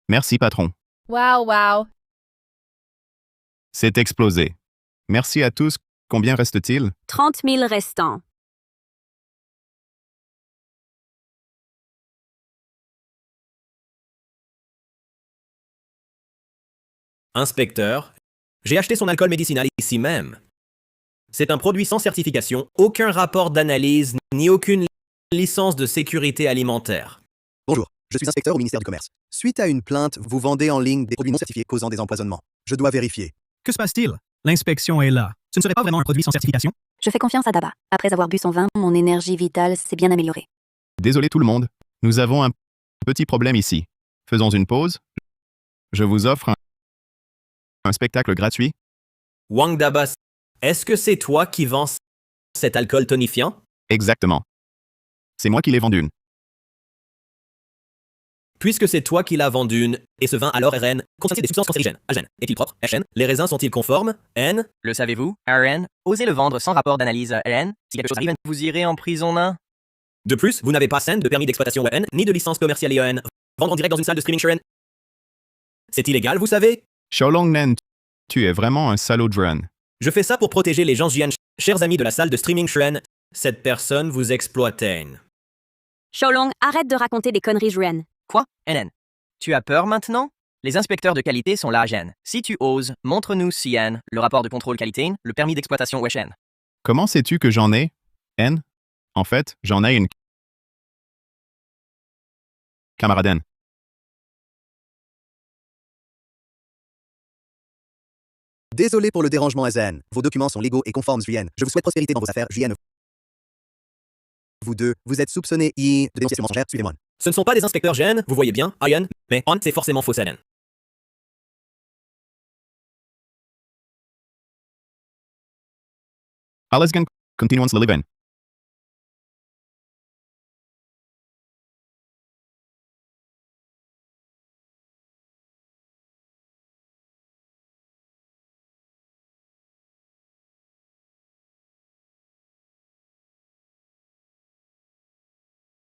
Merci patron. Wow. C'est explosé. Merci à tous. Combien reste-t-il? 30 000 restants. Inspecteur, j'ai acheté son alcool médicinal ici même. C'est un produit sans certification, aucun rapport d'analyse, ni aucune licence de sécurité alimentaire. Bonjour, Je suis inspecteur au ministère du Commerce. Suite à une plainte, vous vendez en ligne des produits non certifiés causant des empoisonnements. Je dois vérifier. Que se passe-t-il? L'inspection est là. Ce ne serait pas vraiment un produit sans certification? Je fais confiance à Daba. Après avoir bu son vin, mon énergie vitale s'est bien améliorée. Désolé tout le monde. Nous avons un petit problème ici. Faisons une pause. Je vous offre un spectacle gratuit. Wang Daba, est-ce que c'est toi qui vends cet alcool tonifiant? Exactement. C'est moi qui l'ai vendu. Puisque c'est toi qui l'as vendu, et ce vin alors RN, contient-il des substances cancérigènes? Agène. Est-il propre? HN. Les raisins sont-ils conformes? N. Le savez-vous, RN? Osez le vendre sans rapport d'analyse RN? Si quelque chose arrive, vous irez en prison, nain? De plus, vous n'avez pas SEN de permis d'exploitation EN, ni de licence commerciale IEN. Vendre en direct dans une salle de streaming Shren. C'est illégal, vous savez? Xiaolong Nen, tu es vraiment un salaud drone. Je fais ça pour protéger les gens Jian. Chers amis de la salle de streaming Shren, cette personne vous exploitait. Xiaolong, arrête de raconter des conneries, Juan. Quoi, NN? Tu as peur maintenant? Les inspecteurs de qualité sont là, Jen. Si tu oses, montre-nous CN, le rapport de contrôle qualité, le permis d'exploitation Weshen. Comment sais-tu que j'en ai? N? En fait, j'en ai une camarade. Désolé pour le dérangement, Azen. Vos documents sont légaux et conformes, Julienne. Je vous souhaite prospérité dans vos affaires, Julienne. Vous deux, vous êtes soupçonnés de dénonciation mensongère, suivez-moi. Ce ne sont pas des inspecteurs Jen, vous voyez bien, Ian, mais on, c'est forcément faux Senen. Allesgan, continuons le living.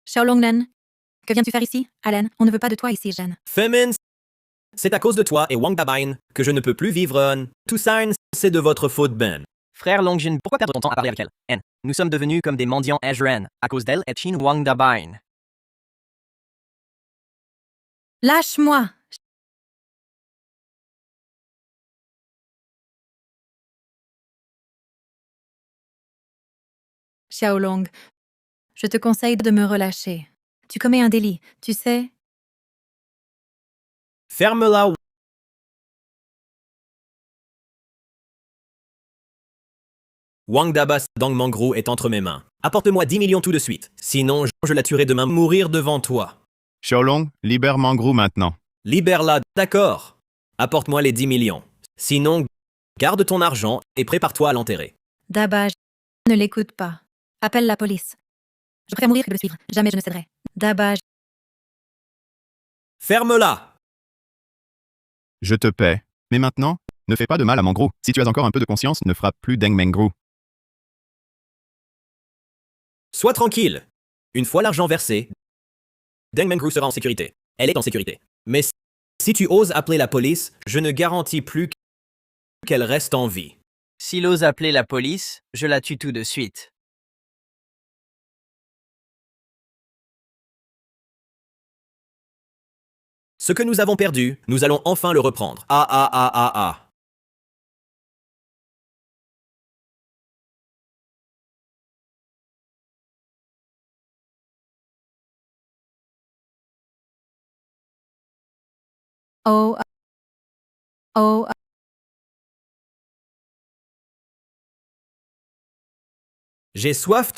Xiaolongnen, que viens-tu faire ici? Allen, on ne veut pas de toi ici, Jen. Femin, c'est à cause de toi et Wang Dabain que je ne peux plus vivre. Tout ça, c'est de votre faute, Ben. Frère Longjin, pourquoi perdre ton temps à parler avec elle? N. Nous sommes devenus comme des mendiants Ezren, à cause d'elle et Chin Wang Dabain. Lâche-moi! Xiaolong, je te conseille de me relâcher. Tu commets un délit, tu sais. Ferme-la. Wang Dabas Dang Mangru est entre mes mains. Apporte-moi 10 millions tout de suite. Sinon, je la tuerai demain mourir devant toi. Xiaolong, libère Mangrou maintenant. Libère-la, d'accord. Apporte-moi les 10 millions. Sinon, garde ton argent et prépare-toi à l'enterrer. Daba, ne l'écoute pas. Appelle la police. Je préfère mourir que de le suivre. Jamais je ne céderai. Daba, Ferme-la. Je te paie. Mais maintenant, ne fais pas de mal à Mangrou. Si tu as encore un peu de conscience, ne frappe plus Deng Mengrou. Sois tranquille. Une fois l'argent versé, Deng Mengru sera en sécurité. Elle est en sécurité. Mais si tu oses appeler la police, je ne garantis plus qu'elle reste en vie. S'il ose appeler la police, je la tue tout de suite. Ce que nous avons perdu, nous allons enfin le reprendre. Ah ah ah ah ah. oh, oh, J'ai soif.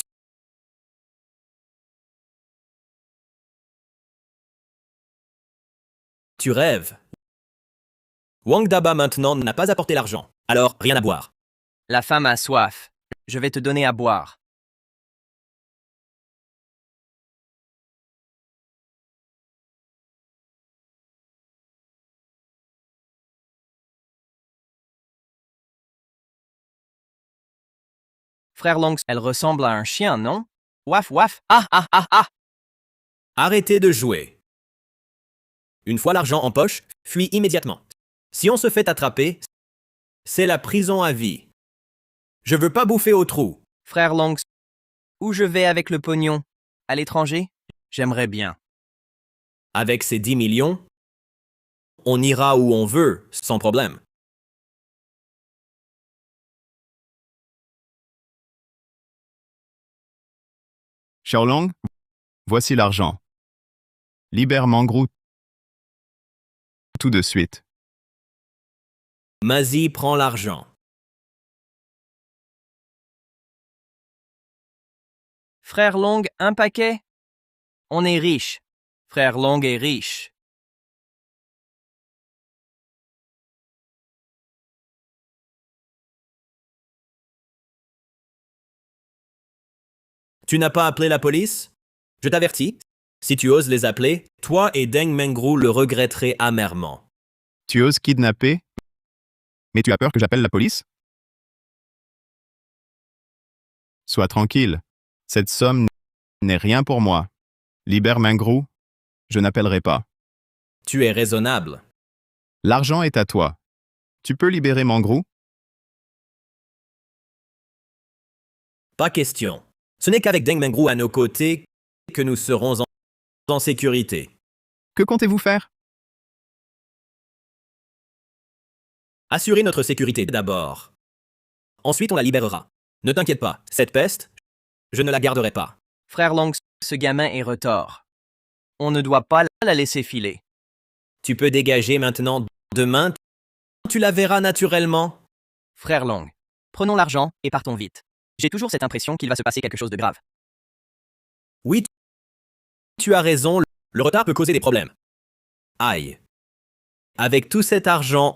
Tu rêves. Wang Daba maintenant n'a pas apporté l'argent. Alors, rien à boire. La femme a soif. Je vais te donner à boire. Frère Long, elle ressemble à un chien, non? Waf waf, ah ah ah ah! Arrêtez de jouer. Une fois l'argent en poche, fuis immédiatement. Si on se fait attraper, c'est la prison à vie. Je veux pas bouffer au trou. Frère Long, où je vais avec le pognon? À l'étranger? J'aimerais bien. Avec ces 10 millions, on ira où on veut, sans problème. Xiaolong, voici l'argent. Libère Mangrou tout de suite. Mazie prend l'argent. Frère Long, un paquet? On est riche. Frère Long est riche. Tu n'as pas appelé la police? Je t'avertis, si tu oses les appeler, toi et Deng Mengrou le regretterez amèrement. Tu oses kidnapper? Mais tu as peur que j'appelle la police? Sois tranquille. Cette somme n'est rien pour moi. Libère Mangrou, je n'appellerai pas. Tu es raisonnable. L'argent est à toi. Tu peux libérer Mangrou? Pas question. Ce n'est qu'avec Deng Mengrou à nos côtés que nous serons en sécurité. Que comptez-vous faire? Assurer notre sécurité d'abord. Ensuite, on la libérera. Ne t'inquiète pas, cette peste, je ne la garderai pas. Frère Long, ce gamin est retors. On ne doit pas la laisser filer. Tu peux dégager maintenant. Demain, tu la verras naturellement. Frère Long, prenons l'argent et partons vite. J'ai toujours cette impression qu'il va se passer quelque chose de grave. Oui, tu as raison, le retard peut causer des problèmes. Aïe. Avec tout cet argent,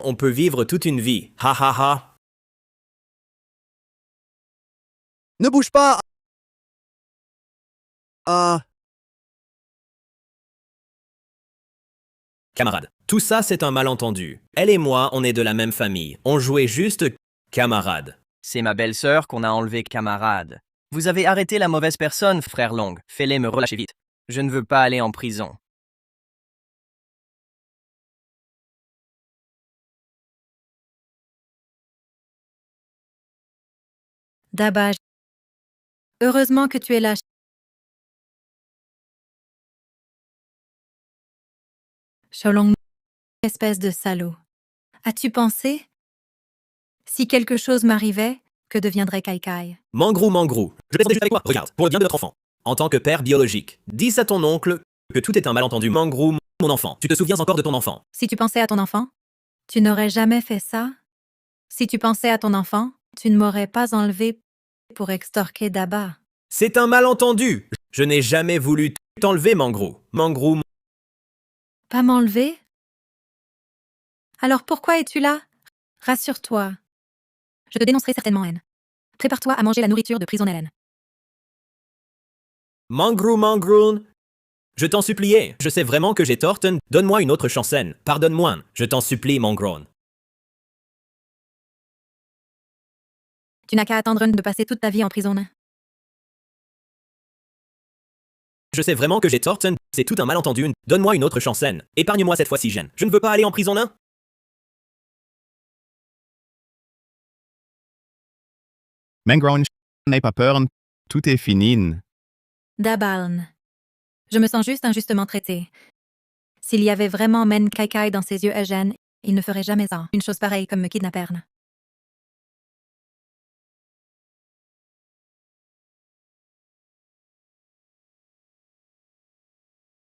on peut vivre toute une vie. Ha ha ha. Ne bouge pas! Ah, Camarade, tout ça c'est un malentendu. Elle et moi, on est de la même famille. On jouait juste camarade. C'est ma belle-sœur qu'on a enlevé camarade. Vous avez arrêté la mauvaise personne, frère Long. Fais-les me relâcher vite. Je ne veux pas aller en prison. Daba, heureusement que tu es là. Sholong, espèce de salaud. As-tu pensé? Si quelque chose m'arrivait, que deviendrait Kaikai? Mangrou, je vais juste avec moi. Regarde, pour le bien de notre enfant. En tant que père biologique, dis à ton oncle que tout est un malentendu. Mangrou, mon enfant. Tu te souviens encore de ton enfant? Si tu pensais à ton enfant, tu n'aurais jamais fait ça. Si tu pensais à ton enfant, tu ne m'aurais pas enlevé pour extorquer Daba. C'est un malentendu. Je n'ai jamais voulu t'enlever, Mangrou. Mangrou. Pas m'enlever? Alors pourquoi es-tu là? Rassure-toi. Je te dénoncerai certainement, N. Prépare-toi à manger la nourriture de prisonnelle. Mangrou, je t'en suppliais. Je sais vraiment que j'ai tort. Donne-moi une autre chance, N. Pardonne-moi. Je t'en supplie, Mangrou. Tu n'as qu'à attendre de passer toute ta vie en prison. Je sais vraiment que j'ai tort. C'est tout un malentendu. Donne-moi une autre chance, N. Épargne-moi cette fois-ci, Jen. Je ne veux pas aller en prison, nain. Mangrou, n'aie pas peur, tout est fini. Dabaln. Je me sens juste injustement traité. S'il y avait vraiment Men Kaikai dans ses yeux à Jen, il ne ferait jamais une chose pareille comme me kidnapper.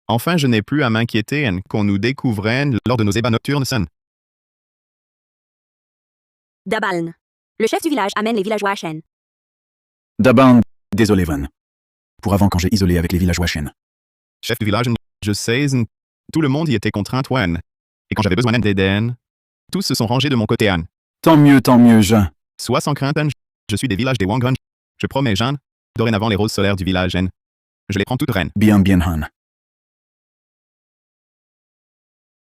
Enfin, je n'ai plus à m'inquiéter qu'on nous découvre lors de nos ébats nocturnes. Dabaln. Le chef du village amène les villageois à Shen. Daban, désolé Van. Pour avant quand j'ai isolé avec les villageois Shen. Chef du village, je sais, tout le monde y était contraint, Wen. Et quand j'avais besoin d'aide, tous se sont rangés de mon côté, Anne. Tant mieux, Jean. Sois sans crainte, Anne. Je suis des villages des Wangrun. Je promets, Jeanne. Dorénavant, les roses solaires du village, Anne. Je les prends toutes reines. Bien, Han.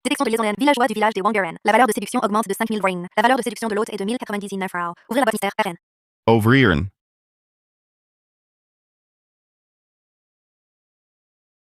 Détection de liaison N. Villageois du village des Wangaren. La valeur de séduction augmente de 5000 Ring. La valeur de séduction de l'hôte est de 1099 Rao. Ouvrir la boîte mystère RN. Ouvrir.